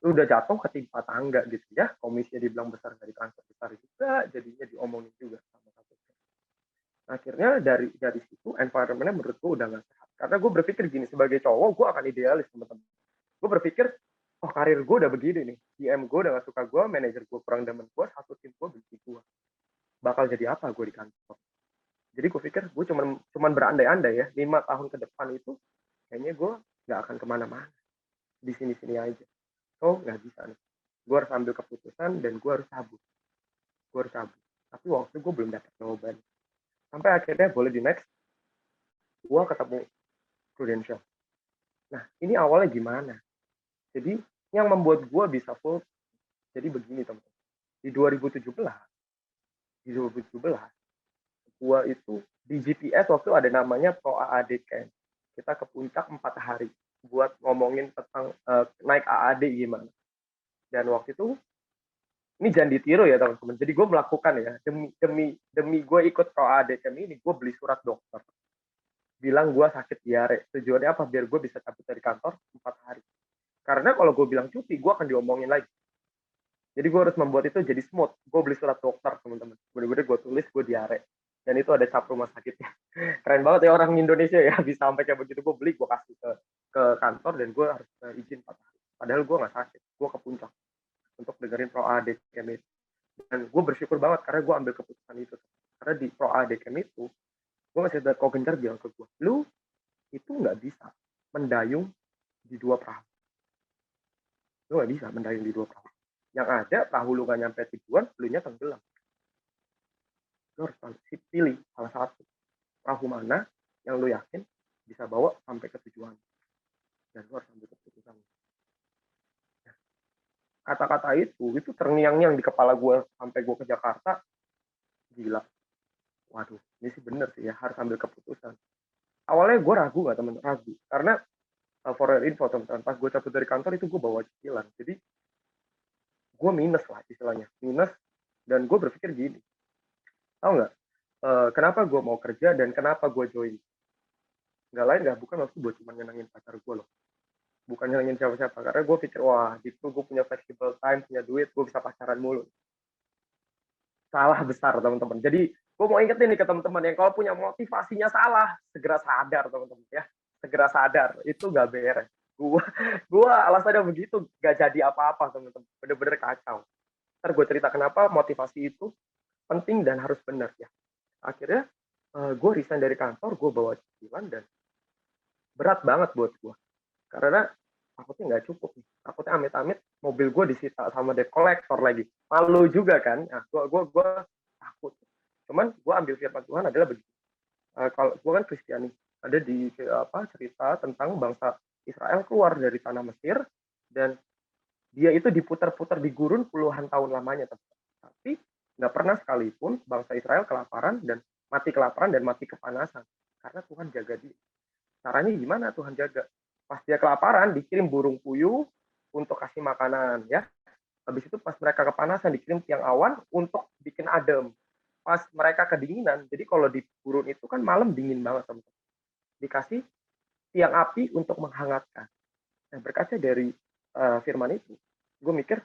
udah jatuh ketimpa tangga gitu ya, komisinya dibilang besar, nggak ditransfer besar juga, jadinya diomongin juga sama satu. Akhirnya dari situ environment-nya menurut gue udah nggak sehat. Karena gue berpikir gini, sebagai cowok gue akan idealis, teman-teman. Gue berpikir oh karir gue udah begini nih, GM gue udah gak suka gue, manajer gue kurang demen gue, satu tim gue benci gue, bakal jadi apa gue di kantor. Jadi gue pikir gue cuman berandai-andai ya, 5 tahun ke depan itu kayaknya gue nggak akan kemana-mana, di sini-sini aja. So nggak bisa nih, gue harus ambil keputusan dan gue harus cabut. Tapi waktu itu gue belum dapat jawaban, sampai akhirnya boleh di next gue ketemu Prudential. Nah ini awalnya gimana, jadi yang membuat gue bisa full, jadi begini teman-teman. Di 2017 gue itu di GPS waktu ada namanya Pro AAD Camp. Kita ke puncak 4 hari buat ngomongin tentang naik AAD gimana. Dan waktu itu ini jangan ditiru ya teman-teman. Jadi gue melakukan ya demi gue ikut Pro AAD Camp ini, gue beli surat dokter bilang gue sakit diare. Tujuannya apa? Biar gue bisa cabut dari kantor 4 hari. Karena kalau gue bilang cuti, gue akan diomongin lagi. Jadi gue harus membuat itu jadi smooth. Gue beli surat dokter teman-teman. Bener-bener gue tulis gue diare. Dan itu ada cap rumah sakitnya. Keren banget ya orang Indonesia ya, bisa sampai kayak begitu. Gue beli, gue kasih ke kantor, dan gue harus izin 4 hari. Padahal gue nggak sakit, gue ke puncak untuk dengerin Pro AD Camp itu. Dan gue bersyukur banget karena gue ambil keputusan itu. Karena di Pro AD Camp itu, gue masih ada Ko Gencar bilang ke gue, lu itu nggak bisa mendayung di 2 perahu. Lu nggak bisa mendayung di 2 perahu. Yang ada perahu lu nggak nyampe tujuan, lu nya tenggelam. Lu harus pilih salah satu perahu mana yang lu yakin bisa bawa sampai ke tujuan, dan lu harus ambil keputusan. Nah, kata-kata itu terngiang-ngiang di kepala gue sampai gue ke Jakarta. Gila, waduh ini sih bener sih ya, harus ambil keputusan. Awalnya gue ragu nggak temen, ragu karena for your info teman-teman, pas gue cabut dari kantor itu gue bawa cicilan, jadi gue minus lah istilahnya, minus. Dan gue berpikir gini, tahu nggak kenapa gue mau kerja dan kenapa gue join? Nggak lain nggak bukan waktu gue cuma nyenengin pacar gue loh, bukan nyenengin siapa-siapa. Karena gue pikir wah gitu gue punya flexible time, punya duit, gue bisa pacaran mulu. Salah besar teman-teman. Jadi gue mau ingetin nih ke teman-teman yang kalau punya motivasinya salah, segera sadar teman-teman ya, segera sadar, itu nggak beres. Gue alasannya begitu gak jadi apa-apa teman-teman, bener-bener kacau. Ntar gue cerita kenapa motivasi itu penting dan harus benar ya. Akhirnya gue resign dari kantor, gue bawa cicilan, dan berat banget buat gue karena takutnya nggak cukup nih, takutnya amit-amit mobil gue disita sama debt collector lagi, malu juga kan. Nah, gue takut. Cuman gue ambil firman Tuhan adalah begini, kalau gue kan Kristiani, ada di cerita tentang bangsa Israel keluar dari tanah Mesir, dan dia itu diputar-putar di gurun puluhan tahun lamanya, tapi nggak pernah sekalipun bangsa Israel kelaparan dan mati kepanasan karena Tuhan jaga dia. Caranya gimana Tuhan jaga? Pas dia kelaparan dikirim burung puyuh untuk kasih makanan ya. Habis itu pas mereka kepanasan dikirim tiang awan untuk bikin adem. Pas mereka kedinginan, jadi kalau di gurun itu kan malam dingin banget teman-teman, dikasih tiang api untuk menghangatkan. Nah berkaca dari firman itu, gue mikir,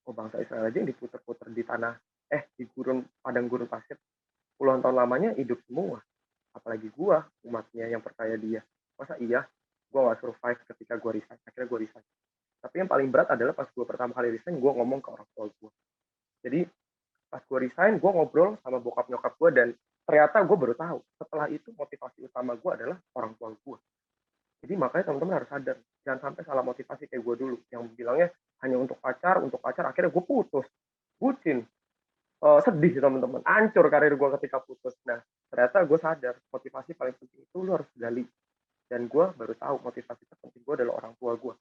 oh bangsa Israel aja yang diputer-puter di tanah, di padang gurun pasir puluhan tahun lamanya hidup semua. Apalagi gue, umatnya yang percaya dia. Masa iya gue gak survive ketika gue resign? Akhirnya gue resign. Tapi yang paling berat adalah pas gue pertama kali resign, gue ngomong ke orang tua gue. Jadi pas gue resign, gue ngobrol sama bokap nyokap gue, dan ternyata gue baru tahu setelah itu motivasi utama gue adalah orang tua gue. Jadi makanya teman-teman harus sadar, jangan sampai salah motivasi kayak gue dulu yang bilangnya hanya untuk pacar, akhirnya gue putus, bucin, sedih teman-teman, hancur karir gue ketika putus. Nah ternyata gue sadar motivasi paling penting itu lu harus gali, dan gue baru tahu motivasi terpenting gue adalah orang tua gue.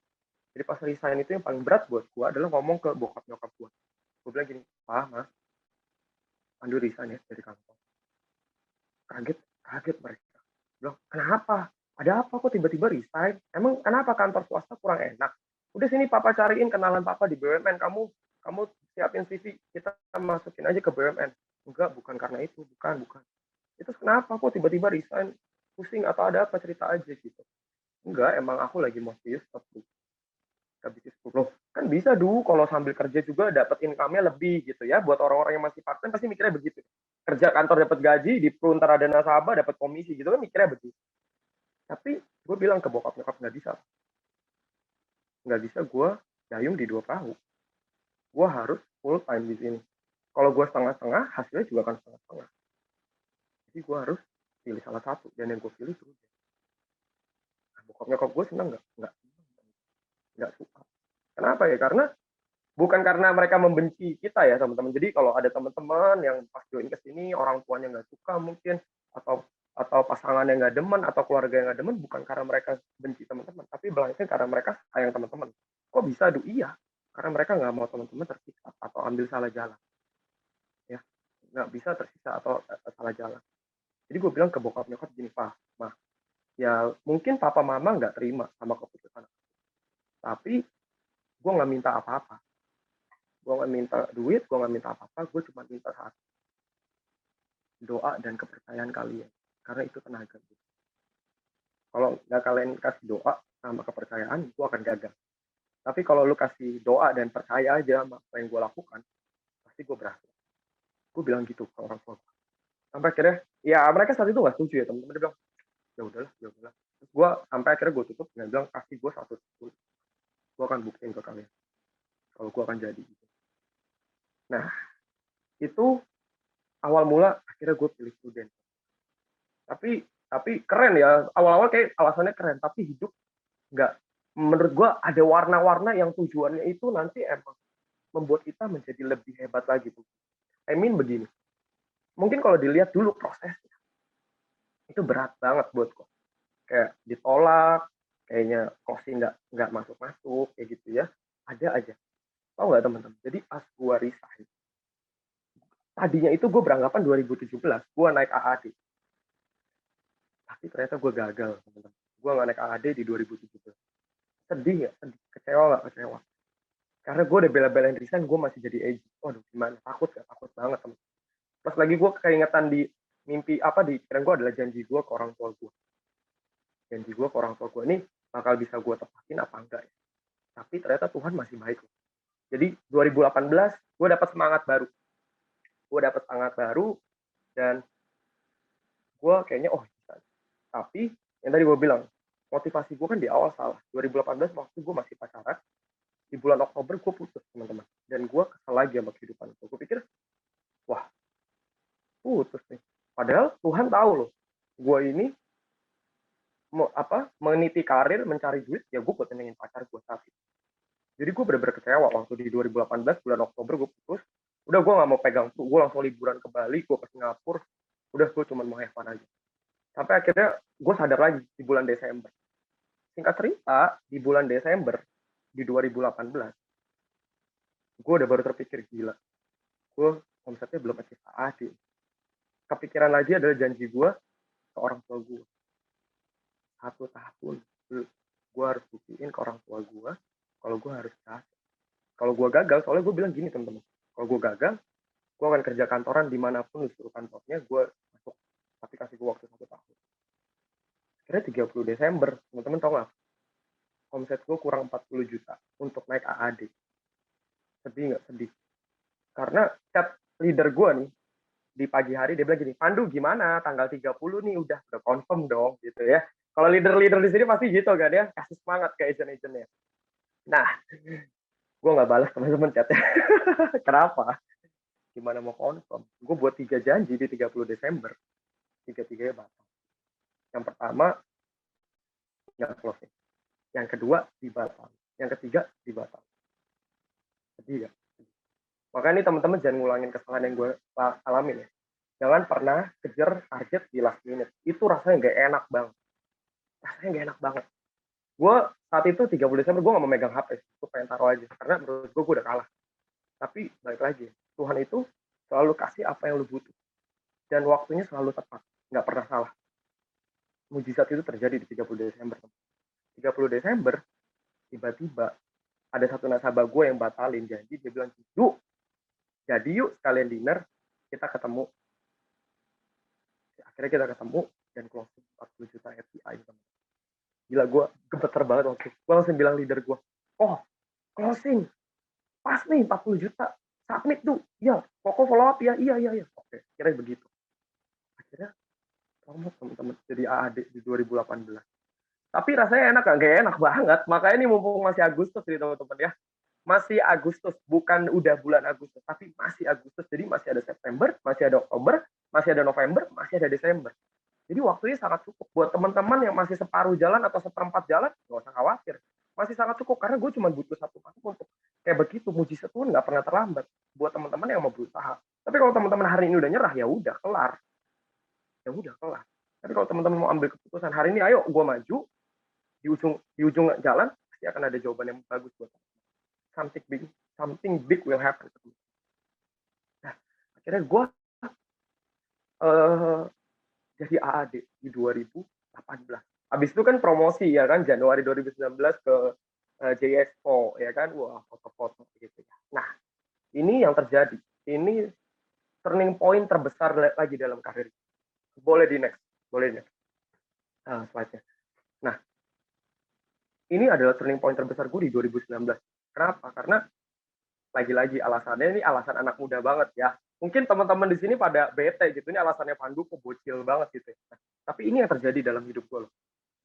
Jadi pas resign itu yang paling berat buat gue adalah ngomong ke bokap nyokap gue. Gue bilang gini, Pak, Mas, Pandu resign ya dari kantor. Kaget mereka. Bilang, kenapa? Ada apa kok tiba-tiba resign? Emang kenapa kantor swasta kurang enak? Udah sini papa cariin kenalan papa di BUMN, kamu siapin CV, kita masukin aja ke BUMN. Enggak, bukan karena itu, bukan. Itu kenapa kok tiba-tiba resign? Pusing atau ada apa, cerita aja gitu. Enggak, emang aku lagi mau serius stop dulu. Habis itu loh, kan bisa dulu kalau sambil kerja juga dapat income-nya lebih gitu ya. Buat orang-orang yang masih part-time pasti mikirnya begitu. Kerja kantor dapat gaji, di peruntar ada nasabah dapat komisi gitu kan, mikirnya begitu. Tapi gue bilang ke bokap nyokap nggak bisa gue dayung di dua perahu. Gue harus full time di sini. Kalau gue setengah-setengah, hasilnya juga akan setengah-setengah. Jadi gue harus pilih salah satu, dan yang gue pilih itu. Nah, bokap nyokap gue seneng nggak suka. Kenapa ya? Karena bukan karena mereka membenci kita ya teman-teman. Jadi kalau ada teman-teman yang pas join ke sini orang tuanya nggak suka mungkin, atau pasangan yang nggak demen, atau keluarga yang nggak demen, bukan karena mereka benci teman-teman, tapi melainkan karena mereka sayang teman-teman. Kok bisa? Aduh, iya, karena mereka nggak mau teman-teman tersiksa atau ambil salah jalan, ya, nggak bisa tersiksa atau salah jalan. Jadi gue bilang ke bokap nyokap gini, Pak, mah, ya mungkin papa mama nggak terima sama keputusan, tapi gue nggak minta apa-apa, gue nggak minta duit, gue nggak minta apa-apa, gue cuma minta satu, doa dan kepercayaan kalian, karena itu tenaga. Kalau nggak kalian kasih doa sama kepercayaan, gue akan gagal. Tapi kalau lu kasih doa dan percaya aja sama apa yang gue lakukan, pasti gue berhasil. Gue bilang gitu ke orang tua. Sampai akhirnya, ya mereka saat itu nggak setuju ya teman-teman. Dia bilang, ya udahlah, ya udahlah. Terus gue sampai akhirnya gue tutup dengan bilang, kasih gue satu dulu. Gue akan buktiin ke kalian kalau gue akan jadi. Nah, itu awal mula akhirnya gue pilih student. Tapi keren ya, awal-awal kayak alasannya keren, tapi hidup nggak, menurut gue ada warna-warna yang tujuannya itu nanti emang membuat kita menjadi lebih hebat lagi tuh. I mean begini, mungkin kalau dilihat dulu prosesnya itu berat banget buat gue, kayak ditolak, kayaknya closing nggak masuk kayak gitu ya, ada aja. Tahu nggak teman-teman? Jadi pas gue resign, tadinya itu gue beranggapan 2017 gue naik AAD, tapi ternyata gue gagal teman-teman. Gue nggak naik AAD di 2017. Sedih nggak? Sedih. Kecewa nggak? Kecewa. Karena gue udah bela-belain resign, gue masih jadi agent. Waduh, gimana? Takut gak? Takut banget teman. Pas lagi gue keingetan di mimpi di pikiran gue adalah janji gue ke orang tua gue. Janji gue ke orang tua gue ini bakal bisa gue tepatin apa enggak ya? Tapi ternyata Tuhan masih baik. Jadi 2018 gue dapat semangat baru. Dan gue kayaknya bisa. Tapi yang tadi gue bilang, motivasi gue kan di awal salah. 2018 waktu gue masih pacaran, di bulan Oktober gue putus teman-teman, dan gue kesel lagi sama kehidupan gue pikir, wah, putus nih, padahal Tuhan tahu loh gue ini meniti karir, mencari duit, ya gue buat nyenengin pacar gue saat itu. Jadi gue bener-bener kecewa waktu di 2018 bulan Oktober gue putus. Udah gue nggak mau pegang tuh, gue langsung liburan ke Bali, gue ke Singapura, udah gue cuma mau have fun aja. Sampai akhirnya gue sadar lagi di bulan Desember. Singkat cerita, di bulan Desember di 2018, gue udah baru terpikir, gila, gue omsetnya belum achieve AAD. Kepikiran lagi adalah janji gue ke orang tua gue. 1 tahun, gue harus buktiin ke orang tua gue kalau gue harus berhasil. Kalau gue gagal, soalnya gue bilang gini teman-teman, kalau gue gagal, gue akan kerja kantoran dimanapun disuruh kantornya, gue masuk. Tapi kasih gue waktu 1 tahun. Akhirnya 30 Desember, teman-teman tau gak? Omset gue kurang 40 juta untuk naik AAD. Sedih nggak? Sedih. Karena chat leader gue nih, di pagi hari dia bilang gini, Pandu gimana? Tanggal 30 nih udah confirm dong gitu ya. Kalau leader-leader di sini pasti gitu kan ya, kasih semangat ke agent-agentnya. Nah, gue nggak balas teman-teman chatnya. Kenapa? Gimana mau confirm? Gue buat 3 janji di 30 Desember. 3-3 batal. Yang pertama, nggak closing. Yang kedua, dibatal. Yang ketiga, dibatal. Sedih ya? Makanya nih teman-teman jangan ngulangin kesalahan yang gue alamin ya. Jangan pernah kejar target di last minute. Itu rasanya nggak enak banget. Gue saat itu 30 Desember gue nggak mau megang HP. Gue pengen taruh aja. Karena menurut gue udah kalah. Tapi balik lagi. Tuhan itu selalu kasih apa yang lu butuh. Dan waktunya selalu tepat. Nggak pernah salah. Mujizat itu terjadi di 30 Desember. 30 Desember, tiba-tiba ada satu nasabah gue yang batalin janji. Dia bilang, yuk sekalian dinner, kita ketemu. Akhirnya kita ketemu dan closing 40 juta FPI. Gila, gue gemeter banget waktu itu. Gue langsung bilang leader gue, oh closing, pas nih 40 juta, submit tuh, iya, pokok follow up ya, iya. Oke, kira begitu. Akhirnya, promote teman-teman jadi AAD di 2018. Tapi rasanya enak gak? Gak enak banget. Makanya ini mumpung masih Agustus nih teman-teman ya. masih Agustus, bukan udah bulan Agustus, tapi masih Agustus. Jadi masih ada September, masih ada Oktober, masih ada November, masih ada Desember. Jadi waktunya sangat cukup buat teman-teman yang masih separuh jalan atau seperempat jalan, nggak usah khawatir. Masih sangat cukup karena gue cuma butuh satu waktu untuk kayak begitu. Mujizat Tuhan nggak pernah terlambat buat teman-teman yang mau berusaha. Tapi kalau teman-teman hari ini udah nyerah, ya udah kelar, ya udah kelar. Tapi kalau teman-teman mau ambil keputusan hari ini, ayo gue maju di ujung jalan pasti akan ada jawaban yang bagus buat something big will happen. Nah, akhirnya gue jadi AAD di 2018. Habis itu kan promosi ya kan, Januari 2019 ke JXPO ya kan, wah foto-foto gitu ya. Nah, ini yang terjadi. Ini turning point terbesar lagi dalam karir. Boleh di next, boleh next. Slide-nya. Nah, ini adalah turning point terbesar gue di 2019. Kenapa? Karena lagi-lagi alasannya ini alasan anak muda banget ya. Mungkin teman-teman di sini pada bete gitu, ini alasannya Pandu kok bocil banget gitu. Nah, tapi ini yang terjadi dalam hidup gue loh.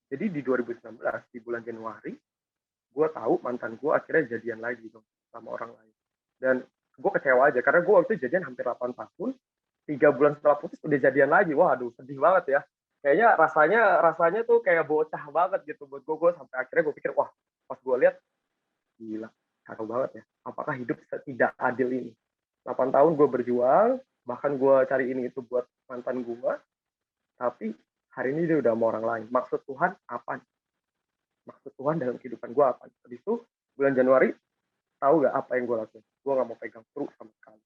Jadi di 2019 di bulan Januari, gue tahu mantan gue akhirnya jadian lagi dong sama orang lain. Dan gue kecewa aja karena gue waktu itu jadian hampir 8 tahun, 3 bulan setelah putus udah jadian lagi. Waduh, sedih banget ya. Kayaknya rasanya tuh kayak bocah banget gitu buat gue sampai akhirnya gue pikir wah, pas gue lihat gila, kacau banget ya. Apakah hidup tidak adil ini? 8 tahun gue berjuang, bahkan gue cari ini itu buat mantan gue, tapi hari ini dia udah sama orang lain. Maksud Tuhan apa? Maksud Tuhan dalam kehidupan gue apa? Habis itu bulan Januari, tahu gak apa yang gue lakuin? Gue gak mau pegang kru sama sekali.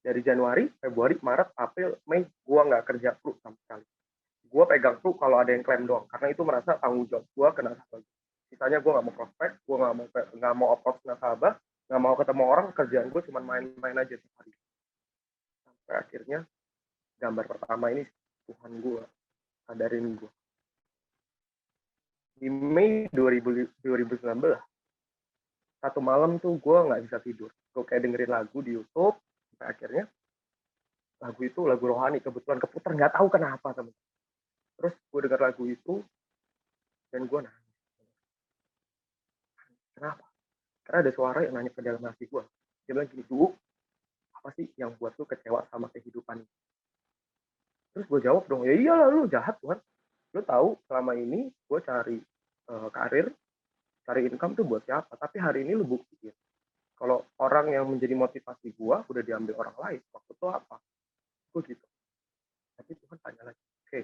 Dari Januari, Februari, Maret, April, Mei, gue gak kerja kru sama sekali. Gue pegang kru kalau ada yang klaim doang, karena itu merasa tanggung jawab gue kena nasabah. Sisanya gue gak mau prospek, gue gak mau approach nasabah, gak mau ketemu orang, kerjaan gue cuma main-main aja tiap hari. Sampai akhirnya gambar pertama ini Tuhan gue sadarin gue. Di Mei 2019, satu malam tuh gue nggak bisa tidur. Gue kayak dengerin lagu di YouTube, sampai akhirnya lagu itu lagu rohani, kebetulan keputar, nggak tahu kenapa teman. Terus gue dengar lagu itu dan gue nangis. Kenapa? Karena ada suara yang nanya ke dalam hati gue. Dia bilang gini, "Du, apa sih yang buat lu kecewa sama kehidupan ini?" Terus gue jawab dong, ya iyalah lu jahat Tuhan. Lu tahu selama ini gue cari karir, cari income tuh buat siapa? Tapi hari ini lu buktiin kalau orang yang menjadi motivasi gue udah diambil orang lain. Waktu itu apa? Gue gitu. Tapi Tuhan tanya lagi, oke,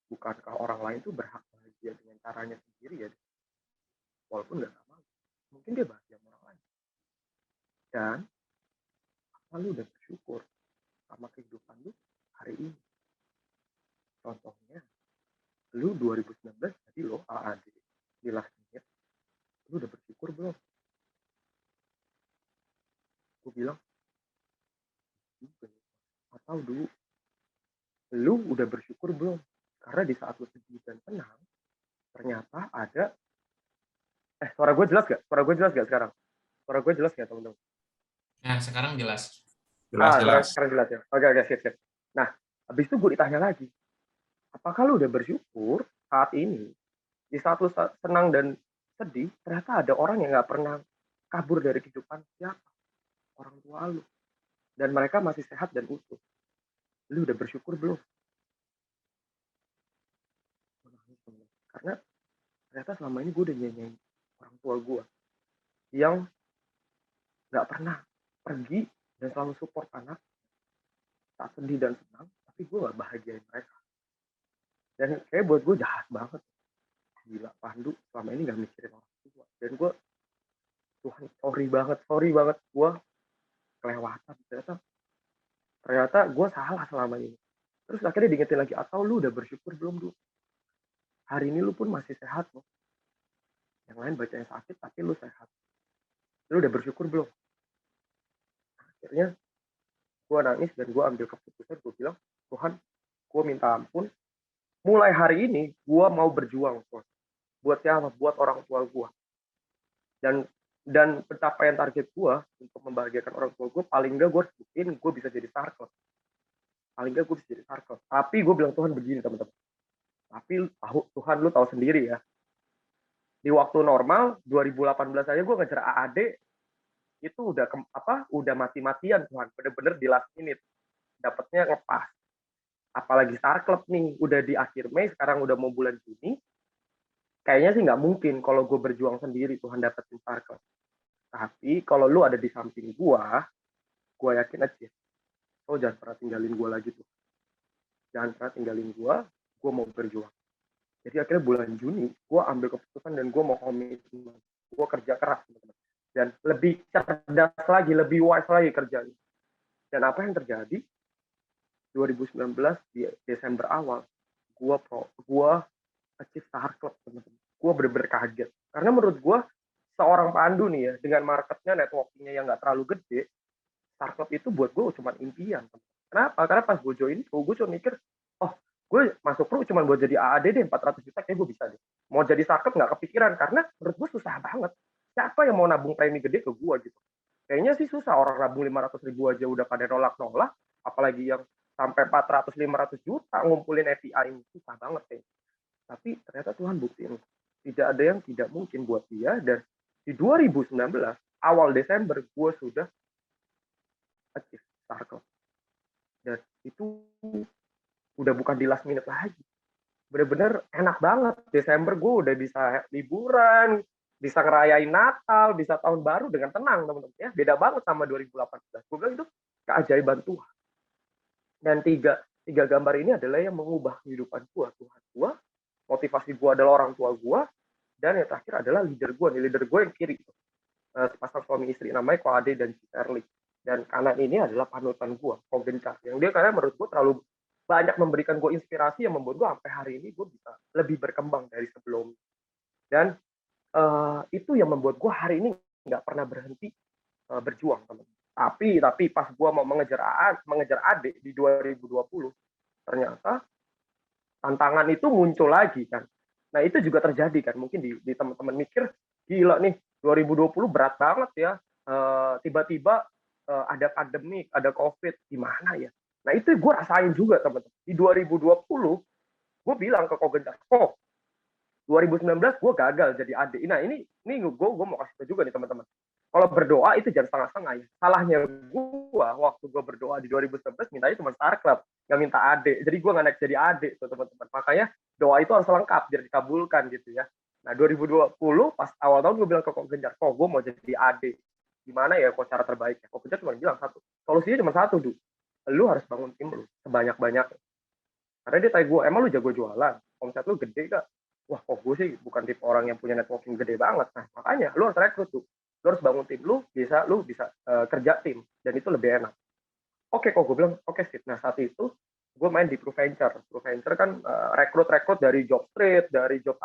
bukankah orang lain tuh berhak bahagia dengan caranya sendiri ya? Walaupun nggak sama, mungkin dia bahagia sama orang lain. Dan apa lu udah bersyukur sama kehidupan lu hari ini? Contohnya, lu 2019 jadi lo AAD di last minute, lu udah bersyukur belum? Gue bilang, atau dulu, lu udah bersyukur belum? Karena di saat lu sedih dan tenang, ternyata ada, suara gue jelas gak? Suara gue jelas gak sekarang? Suara gue jelas gak teman-teman? Nah, sekarang jelas. Sekarang jelas ya. Oke, siap. Nah, habis itu gue ditanya lagi, apakah lu udah bersyukur saat ini, di saat lu senang dan sedih, ternyata ada orang yang gak pernah kabur dari kehidupan siapa? Orang tua lu. Dan mereka masih sehat dan utuh. Lu udah bersyukur belum? Karena ternyata selama ini gue udah nyanyiin orang tua gue yang gak pernah pergi dan selalu support anak saat sedih dan senang, tapi gue gak bahagiain mereka. Dan kayak buat gue jahat banget. Gila, Pandu selama ini gak mikirin orang tua. Dan gue, Tuhan sorry banget gue kelewatan. Ternyata gue salah selama ini. Terus akhirnya diingetin lagi, atau lu udah bersyukur belum dulu? Hari ini lu pun masih sehat loh. Yang lain bacanya sakit tapi lu sehat. Lu udah bersyukur belum? Akhirnya gue nangis dan gue ambil keputusan. Gue bilang, Tuhan, gue minta ampun. Mulai hari ini gue mau berjuang Tuhan. Buat siapa? Buat orang tua gue. Dan pencapaian target gue untuk membahagiakan orang tua gue, paling enggak gue harus buktiin gue bisa jadi circle. Paling enggak gue bisa jadi circle. Tapi gue bilang, Tuhan begini teman-teman. Tapi Tuhan lu tahu sendiri ya. Di waktu normal 2018 aja gue ngejar AAD itu udah mati-matian Tuhan, bener-bener di last minute dapatnya ngepas. Apalagi Star Club nih, udah di akhir Mei, sekarang udah mau bulan Juni, kayaknya sih nggak mungkin kalau gue berjuang sendiri Tuhan dapetin Star Club. Tapi kalau lu ada di samping gue yakin aja, oh jangan pernah tinggalin gue lagi tuh. Jangan pernah tinggalin gue mau berjuang. Jadi akhirnya bulan Juni, gue ambil keputusan dan gue mau komitmen. Gue kerja keras, teman-teman. Dan lebih cerdas lagi, lebih wise lagi kerjanya. Dan apa yang terjadi? 2019 di Desember awal, gue achieve Star Club, teman-teman. Gue bener-bener kaget. Karena menurut gue, seorang Pandu nih ya, dengan marketnya, networkingnya yang nggak terlalu gede, Star Club itu buat gue cuma impian. Kenapa? Karena pas gue join itu, gue cuma mikir, oh, gue masuk pro cuma buat jadi AAD deh, 400 juta kayak gue bisa deh. Mau jadi Star Club nggak kepikiran, karena menurut gue susah banget. Siapa yang mau nabung premi gede ke gue gitu? Kayaknya sih susah, orang nabung 500 ribu aja udah pada nolak-nolak, apalagi yang sampai 400-500 juta ngumpulin FPI ini susah banget ya. Tapi ternyata Tuhan buktiin, tidak ada yang tidak mungkin buat dia, dan di 2019, awal Desember, gue sudah achieve Star Club. Dan itu udah bukan di last minute lagi. Bener-bener enak banget. Desember gue udah bisa liburan, bisa ngerayain Natal, bisa tahun baru dengan tenang, teman-teman. Ya, beda banget sama 2018. Gue bilang itu keajaiban Tuhan. Dan tiga gambar ini adalah yang mengubah kehidupan gue. Tuhan gue, motivasi gue adalah orang tua gue, dan yang terakhir adalah leader gue. Leader gue yang kiri. Sepasang suami istri, namanya Ko Ade dan Sterling. Dan kanan ini adalah panutan gue, Ko Gencar. Yang dia karena menurut gue terlalu banyak memberikan gue inspirasi yang membuat gue sampai hari ini gue bisa lebih berkembang dari sebelumnya. Dan itu yang membuat gue hari ini nggak pernah berhenti berjuang, teman. Tapi pas gue mau mengejar adik di 2020, ternyata tantangan itu muncul lagi kan. Nah itu juga terjadi kan. Mungkin di teman-teman mikir, gila nih 2020 berat banget ya. Tiba-tiba ada pandemik, ada COVID, gimana ya? Nah itu gue rasain juga teman-teman. Di 2020, gue bilang ke Ko Gencar, 2019 gue gagal jadi adik. Nah ini gue mau kasih tau juga nih teman-teman. Kalau berdoa itu jangan setengah-setengah ya. Salahnya gue waktu gue berdoa di 2019 mintanya cuma Star Club, nggak minta adik. Jadi gue nggak naik jadi adik tuh teman-teman. Makanya doa itu harus lengkap biar dikabulkan gitu ya. Nah 2020 pas awal tahun gue bilang ke Ko Gencar, gue mau jadi adik. Gimana ya kok cara terbaiknya? Ko Gencar cuma bilang satu. Solusinya cuma satu, lu harus bangun tim lu sebanyak-banyaknya. Karena dia tanya gue, emang lu jago jualan? Omset lu gede gak? Wah, kok gue sih bukan tipe orang yang punya networking gede banget. Nah, makanya lu harus rekrut tuh. Lu harus bangun tim lu bisa kerja tim. Dan itu lebih enak. Oke, kok gue bilang, oke sip. Nah, saat itu gue main di ProVenture. ProVenture kan rekrut dari job street, dari job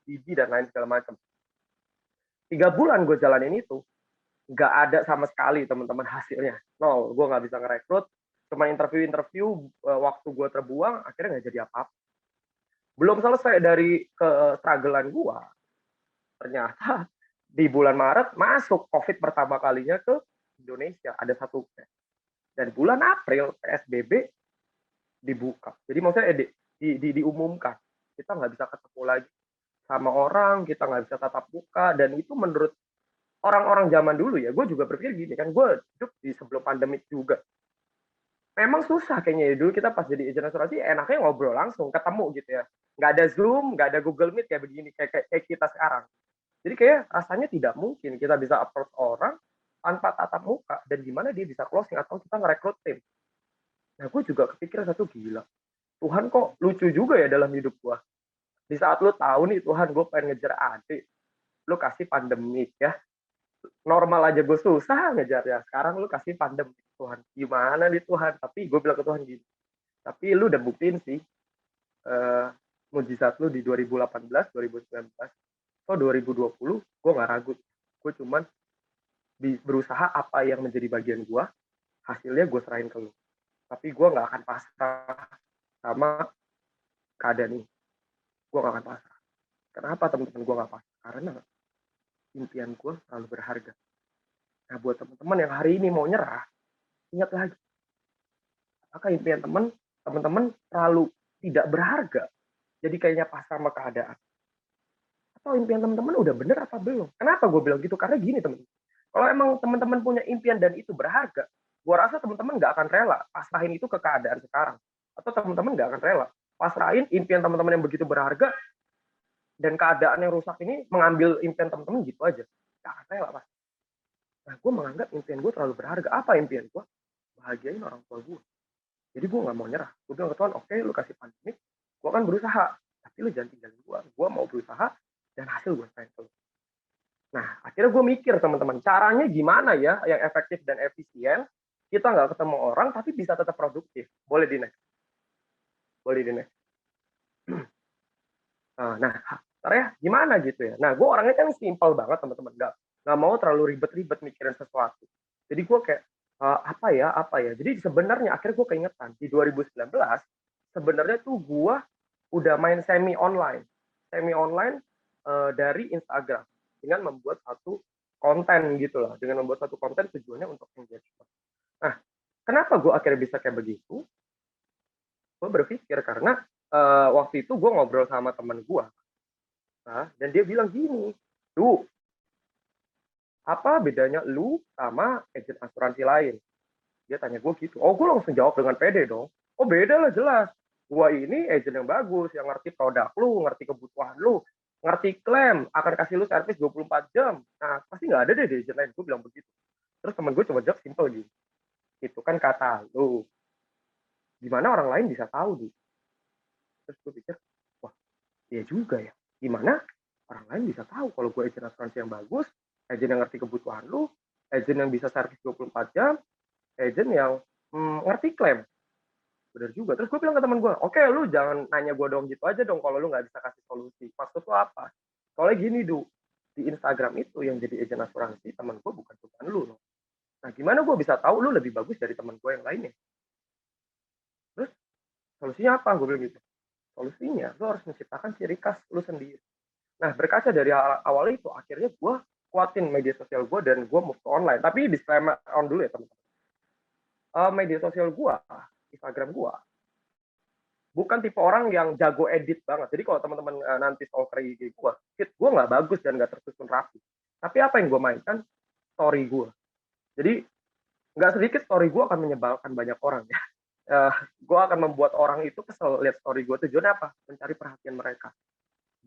TV, dan lain segala macam. 3 bulan gue jalanin itu, nggak ada sama sekali teman-teman hasilnya. Nol, gue nggak bisa ngerekrut. Cuma interview, waktu gue terbuang, akhirnya nggak jadi apa-apa. Belum selesai dari ke-strugglean gue, ternyata di bulan Maret masuk COVID pertama kalinya ke Indonesia, ada satu case. Dan bulan April PSBB dibuka. Jadi maksudnya diumumkan, kita nggak bisa ketemu lagi sama orang, kita nggak bisa tatap muka, dan itu menurut orang-orang zaman dulu ya, gue juga berpikir gini kan, gue hidup di sebelum pandemik juga. Memang susah kayaknya ya, dulu kita pas jadi agen asuransi enaknya ngobrol langsung, ketemu gitu ya. Nggak ada Zoom, nggak ada Google Meet kayak begini, kayak kita sekarang. Jadi kayak rasanya tidak mungkin kita bisa approach orang tanpa tatap muka, dan gimana dia bisa closing atau kita ngerekrut tim. Nah gue juga kepikiran satu, gila. Tuhan kok lucu juga ya dalam hidup gue. Di saat lu tahu nih Tuhan gue pengen ngejar adik, lu kasih pandemik ya. Normal aja gue susah ngejarnya, sekarang lu kasih pandemi. Tuhan gimana nih Tuhan? Tapi gue bilang ke Tuhan gini, tapi lu udah buktiin sih mujizat lu di 2018, 2019, so 2020 gue nggak ragu, gue cuman berusaha apa yang menjadi bagian gue, hasilnya gue serahin ke lu. Tapi gue nggak akan pasrah sama keadaan ini, gue nggak akan pasrah. Kenapa teman-teman gue nggak pasrah? Karena impian gue terlalu berharga. Nah buat teman-teman yang hari ini mau nyerah, ingat lagi, apakah impian teman-teman terlalu tidak berharga, jadi kayaknya pasrah sama keadaan. atau impian teman-teman udah bener apa belum. Kenapa gue bilang gitu? Karena gini teman-teman, kalau emang teman-teman punya impian dan itu berharga, gue rasa teman-teman nggak akan rela pasrahin itu ke keadaan sekarang, atau teman-teman nggak akan rela pasrahin impian teman-teman yang begitu berharga dan keadaan yang rusak ini mengambil impian teman-teman gitu aja. Nggak akan rela, Mas. Nah, gue menganggap impian gue terlalu berharga. Apa impian gue? Bahagiain orang tua gue. Jadi gue nggak mau nyerah. Gue bilang ke Tuhan, oke, lu kasih pandemi, gue akan berusaha. Tapi lu jangan tinggalin gue. Gue mau berusaha dan hasil gue serahin ke lu. Nah, akhirnya gue mikir teman-teman, caranya gimana ya yang efektif dan efisien, kita nggak ketemu orang tapi bisa tetap produktif. Boleh di next. Boleh di next. Nah, caranya gimana gitu ya. Nah, gue orangnya kan simpel banget teman-teman. Nggak mau terlalu ribet-ribet mikirin sesuatu. Jadi gue kayak, apa ya. Jadi sebenarnya akhirnya gue keingetan, di 2019, sebenarnya tuh gue udah main semi online dari Instagram dengan membuat satu konten gitu lah, dengan membuat satu konten tujuannya untuk engagement. Nah, kenapa gue akhirnya bisa kayak begitu? Gue berpikir karena waktu itu gue ngobrol sama teman gue, dan dia bilang gini, "Duh, apa bedanya lu sama agen asuransi lain?" Dia tanya gue gitu. Oh, gue langsung jawab dengan pede dong. Oh, beda lah jelas. Gua ini agent yang bagus, yang ngerti produk lu, ngerti kebutuhan lu, ngerti klaim, akan kasih lu servis 24 jam. Nah, pasti nggak ada deh di agent lain. Gue bilang begitu. Terus temen gue coba jawab simple gitu. Itu kan kata lu. Gimana orang lain bisa tahu, gitu. Terus gue pikir, wah, iya juga ya. Gimana orang lain bisa tahu kalau gue agent asuransi yang bagus, agent yang ngerti kebutuhan lu, agent yang bisa servis 24 jam, agent yang ngerti klaim. Bener juga. Terus gue bilang ke teman gue, oke, lu jangan nanya gue dong gitu aja dong kalau lu nggak bisa kasih solusi. Maksud lu apa? Soalnya gini, di Instagram itu yang jadi agen asuransi teman gue bukan lu. No. Nah, gimana gue bisa tahu lu lebih bagus dari teman gue yang lainnya? Terus solusinya apa? Gue bilang gitu. Solusinya, lu harus menciptakan ciri khas lu sendiri. Nah, berkaca dari awal itu, akhirnya gue kuatin media sosial gue dan gue move ke online. Tapi disclaimer on dulu ya teman-teman. Media sosial gue, Instagram gue, bukan tipe orang yang jago edit banget. Jadi kalau teman-teman nanti stalker IG gue, feed gue nggak bagus dan nggak tersusun rapi. Tapi apa yang gue mainkan? Story gue. Jadi nggak sedikit story gue akan menyebalkan banyak orang ya. Gue akan membuat orang itu kesel lihat story gue. Tujuannya apa? Mencari perhatian mereka.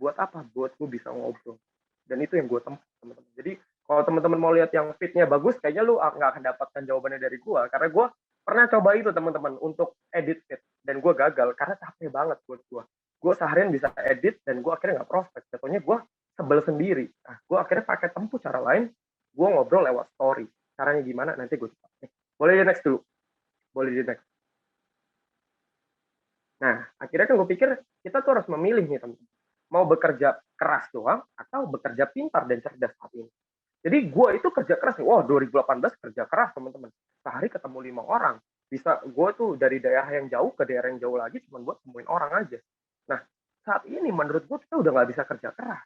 Buat apa? Buat gue bisa ngobrol. Dan itu yang gue tempat teman-teman. Jadi kalau teman-teman mau lihat yang fitnya bagus, kayaknya lu nggak akan dapatkan jawabannya dari gue. Karena gue pernah coba itu teman-teman untuk edit fit dan gue gagal karena capek banget buat gue seharian bisa edit dan gue akhirnya nggak prospek, jatuhnya gue sebel sendiri. Nah, gue akhirnya pakai tempuh cara lain, gue ngobrol lewat story. Caranya gimana nanti gue coba. Boleh di next dulu, boleh di next. Nah, akhirnya kan gue pikir kita tuh harus memilih nih teman-teman, mau bekerja keras doang atau bekerja pintar dan cerdas saat ini. Jadi gue itu kerja keras nih. Wah, 2018 kerja keras teman-teman. Sehari ketemu 5 orang. Bisa gue tuh dari daerah yang jauh ke daerah yang jauh lagi cuma buat temuin orang aja. Nah, saat ini menurut gue kita udah nggak bisa kerja keras.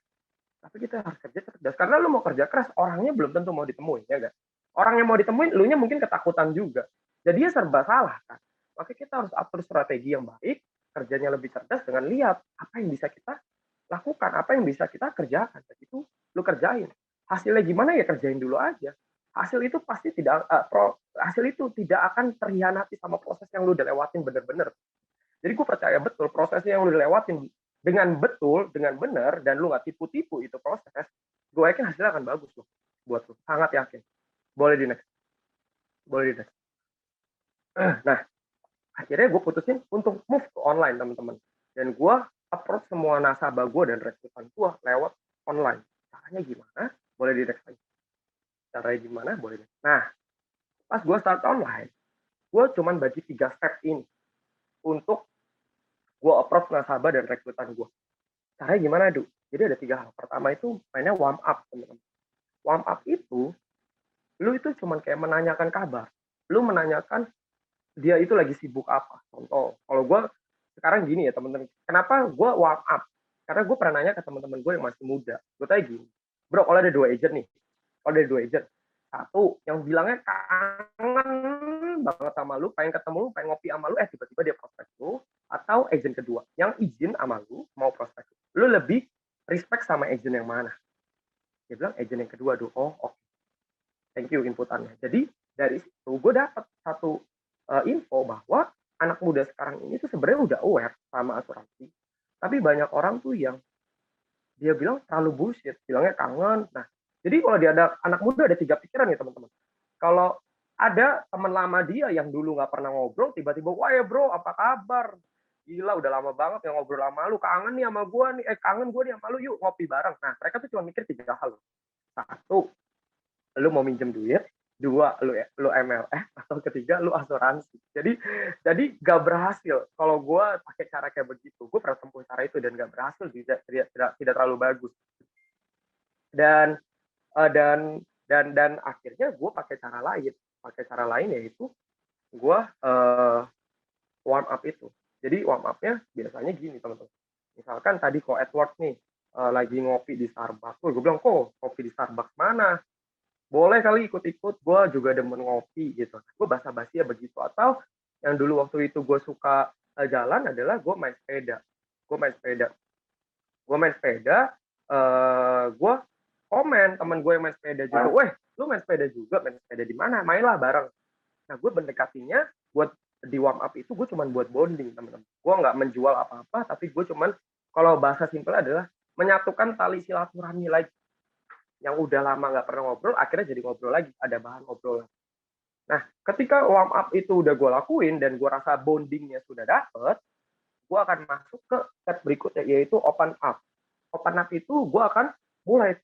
Tapi kita harus kerja cerdas. Karena lu mau kerja keras, orangnya belum tentu mau ditemuin, ya nggak? Orang yang mau ditemuin, lu nya mungkin ketakutan juga. Jadi ya serba salah kan. Makanya kita harus atur strategi yang baik, kerjanya lebih cerdas dengan lihat apa yang bisa kita lakukan, apa yang bisa kita kerjakan. Dan itu lu kerjain. Hasilnya gimana ya kerjain dulu aja. Hasil itu pasti hasil itu tidak akan terhianati sama proses yang lu udah lewatin bener-bener. Jadi gue percaya betul prosesnya yang lu udah lewatin dengan betul, dengan benar, dan lu nggak tipu-tipu itu proses, gue yakin hasilnya akan bagus loh buat lu. Sangat yakin. Boleh di next. Boleh di next. Nah, akhirnya gue putusin untuk move ke online teman-teman. Dan gue approach semua nasabah gue dan rekrutan gue lewat online. Caranya gimana? Boleh di next lagi. Caranya gimana? Boleh. Nah, pas gue start online, gue cuman bagi 3 step ini untuk gue approach nasabah dan rekrutan gue. Caranya gimana, Du? Jadi ada 3 hal. Pertama itu mainnya warm up, teman-teman. Warm up itu, lu itu cuman kayak menanyakan kabar. Lu menanyakan dia itu lagi sibuk apa. Contoh, kalau gue sekarang gini ya teman-teman. Kenapa gue warm up? Karena gue pernah nanya ke teman-teman gue yang masih muda. Gue tanya gini, bro, kalau ada 2 agent nih, kalau ada 2 agent, satu yang bilangnya kangen banget sama lu, pengen ketemu lu, pengen ngopi sama lu, tiba-tiba dia prospek lu, atau agent kedua yang izin sama lu mau prospek lu lebih respect sama agent yang mana? Dia bilang agent yang kedua dong. Oh, oke. Thank you inputannya. Jadi dari situ gue dapat satu info bahwa anak muda sekarang ini tuh sebenarnya udah aware sama asuransi. Tapi banyak orang tuh yang dia bilang terlalu bullshit, bilangnya kangen. Nah, jadi kalau dia ada anak muda ada 3 pikiran ya teman-teman. Kalau ada teman lama dia yang dulu nggak pernah ngobrol, tiba-tiba, wah ya bro, apa kabar? Gila, udah lama banget yang ngobrol sama lu, kangen nih sama gua nih, kangen gua nih sama lu, yuk ngopi bareng. Nah, mereka tuh cuma mikir 3 hal. 1, lu mau minjem duit. 2, lu MLF. Atau ketiga, lu asuransi. Jadi gak berhasil. Kalau gue pakai cara kayak begitu, gue pernah tempuh cara itu dan gak berhasil, tidak terlalu bagus. Dan akhirnya gue pakai cara lain yaitu gue warm up itu. Jadi warm up-nya biasanya gini teman-teman. Misalkan tadi kok Edward nih lagi ngopi di Starbucks, gue bilang kok kopi di Starbucks mana? Boleh kali ikut-ikut, gue juga demen ngopi gitu. Gue basa-basi ya begitu. Atau yang dulu waktu itu gue suka jalan adalah gue main sepeda. Gue komen teman gue yang main sepeda juga, weh lu main sepeda juga, main sepeda di mana? Mainlah bareng. Nah gue mendekatinya buat di warm up itu gue cuman buat bonding teman-teman. Gue nggak menjual apa-apa, tapi gue cuman kalau bahasa simpel adalah menyatukan tali silaturahmi lagi. Yang udah lama nggak pernah ngobrol, akhirnya jadi ngobrol lagi, ada bahan ngobrol. Nah, ketika warm up itu udah gue lakuin dan gue rasa bondingnya sudah dapet, gue akan masuk ke step berikutnya, yaitu open up. Open up itu gue akan mulai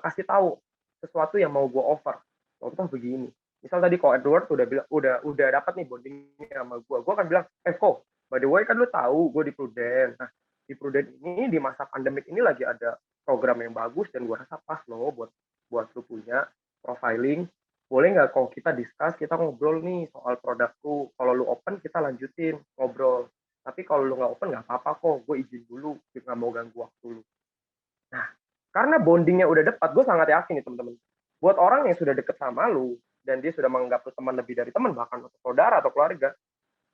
kasih tahu sesuatu yang mau gue offer. Contoh begini, misal tadi kok Edward udah bilang udah dapat nih bondingnya sama gue akan bilang, kok, by the way kan lu tahu gue di Prudent. Nah, di Prudent ini di masa pandemik ini lagi ada program yang bagus dan gue rasa pas loh buat lu punya profiling. Boleh nggak kalau kita discuss, kita ngobrol nih soal produkku. Kalau lu open kita lanjutin ngobrol. Tapi kalau lu nggak open nggak apa-apa kok, gue izin dulu, nggak mau ganggu waktu lu. Nah, karena bondingnya udah dapat, gue sangat yakin nih teman-teman. Buat orang yang sudah deket sama lu dan dia sudah menganggap lu teman lebih dari teman, bahkan saudara atau keluarga,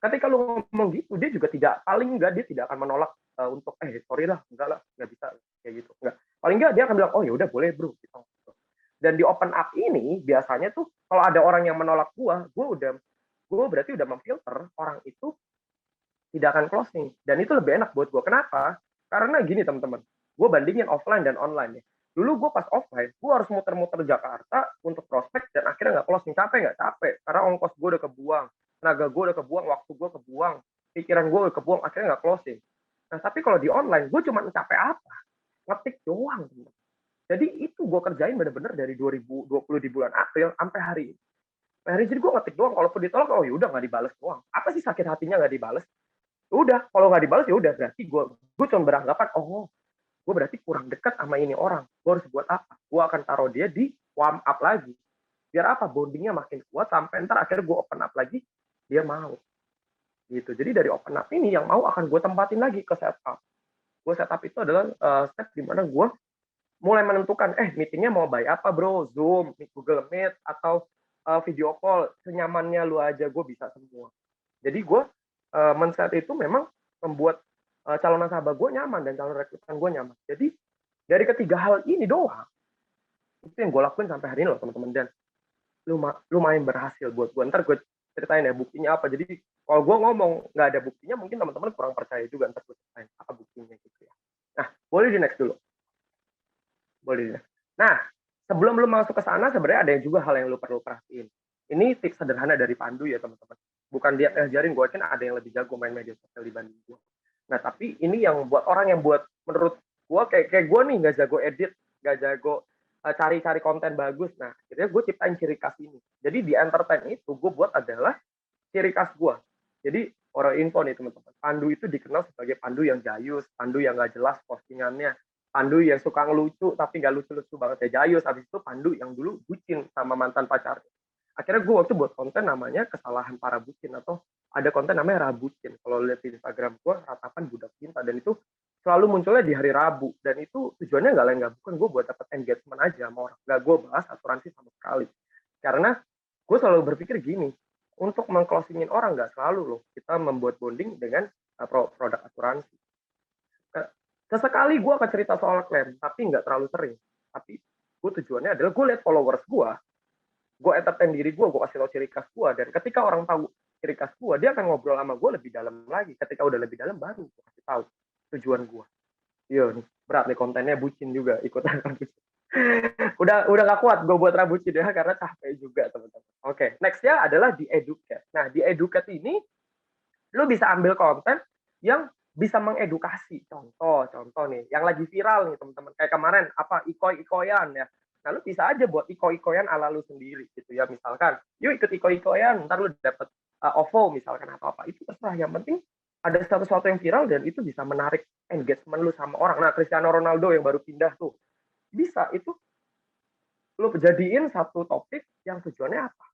ketika lu ngomong gitu, dia juga dia tidak akan menolak untuk sorry lah, enggak lah, nggak bisa kayak gitu, enggak. Paling enggak dia akan bilang, oh ya udah boleh bro, gitu. Dan di open up ini biasanya tuh kalau ada orang yang menolak gue berarti udah memfilter orang itu tidak akan closing. Dan itu lebih enak buat gue. Kenapa? Karena gini teman-teman, gue bandingin offline dan online ya. Dulu gue pas offline, gue harus muter-muter Jakarta untuk prospek dan akhirnya nggak closing. Capek nggak? Capek. Karena ongkos gue udah kebuang, tenaga gue udah kebuang, waktu gue kebuang, pikiran gue udah kebuang, akhirnya nggak closing. Nah, tapi kalau di online, gue cuma capek apa? Ngetik doang. Teman. Jadi itu gue kerjain bener-bener dari 2020 di bulan April sampai hari ini. Jadi gue ngetik doang, kalaupun ditolak, oh yaudah nggak dibales doang. Apa sih sakit hatinya nggak dibales? Udah, kalau nggak dibales ya udah berarti gue cuma beranggapan, oh gue berarti kurang dekat sama ini orang. Gue harus buat apa? Gue akan taruh dia di warm up lagi. Biar apa? Bondingnya makin kuat sampai ntar akhirnya gue open up lagi, dia mau. Gitu. Jadi dari open up ini yang mau akan gue tempatin lagi ke setup. Gue setup itu adalah step di mana gue mulai menentukan, meetingnya mau by apa bro, Zoom, Google Meet, atau video call, senyamannya lu aja, gue bisa semua. Jadi gue men-set itu memang membuat calon nasabah gue nyaman dan calon rekrutan gue nyaman. Jadi dari ketiga hal ini doang, itu yang gue lakuin sampai hari ini loh teman-teman, dan lumayan berhasil buat gue. Ntar gue ceritain ya buktinya apa. Jadi kalau gue ngomong nggak ada buktinya, mungkin teman-teman kurang percaya juga. Ntar gue ceritain apa buktinya gitu ya. Nah, boleh di next dulu. Boleh. Nah, sebelum lu masuk ke sana, sebenarnya ada juga hal yang lu perlu perhatiin. Ini tips sederhana dari Pandu ya teman-teman. Bukan dia ngajarin, gue yakin ada yang lebih jago main media sosial dibanding gue. Nah, tapi ini yang buat orang yang buat menurut gue kayak gue nih nggak jago edit, nggak jago cari-cari konten bagus. Nah, akhirnya gue ciptain ciri khas ini. Jadi di entertain itu gue buat adalah ciri khas gue. Jadi orang info nih teman-teman. Pandu itu dikenal sebagai Pandu yang jayus, Pandu yang nggak jelas postingannya, Pandu yang suka ngelucu tapi nggak lucu-lucu banget ya jayus. Habis itu Pandu yang dulu bucin sama mantan pacarnya. Akhirnya gue waktu buat konten namanya kesalahan para bucin, atau ada konten namanya Rabucin. Kalau lihat di Instagram gue, ratapan budak cinta, dan itu selalu munculnya di hari Rabu. Dan itu tujuannya nggak lain nggak bukan gue buat dapat engagement aja sama orang. Nggak gue bahas asuransi sama sekali. Karena gue selalu berpikir gini, untuk mengclosingin orang nggak selalu loh kita membuat bonding dengan produk asuransi. Sesekali gue akan cerita soal klaim, tapi nggak terlalu sering. Tapi gue tujuannya adalah gue lihat followers gue entertain diri gue kasih tau ciri khas gue, dan ketika orang tahu ciri khas gue, dia akan ngobrol sama gue lebih dalam lagi. Ketika udah lebih dalam, baru gue kasih tahu tujuan gue. Iya nih, berat nih kontennya, bucin juga ikutan. udah gak kuat gue buat bucin ya, karena capek juga teman-teman. Oke, nextnya adalah di educate. Nah, di educate ini lu bisa ambil konten yang bisa mengedukasi. Contoh nih, yang lagi viral nih teman-teman. Kayak kemarin apa ikoy-ikoyan ya. Nah, lu bisa aja buat ikoy-ikoyan ala lu sendiri gitu ya. Misalkan, yuk ikut ikoy-ikoyan, ntar lu dapet OVO misalkan atau apa. Itu terserah, yang penting ada sesuatu yang viral dan itu bisa menarik engagement lu sama orang. Nah, Cristiano Ronaldo yang baru pindah tuh, bisa itu lu jadiin satu topik yang tujuannya apa?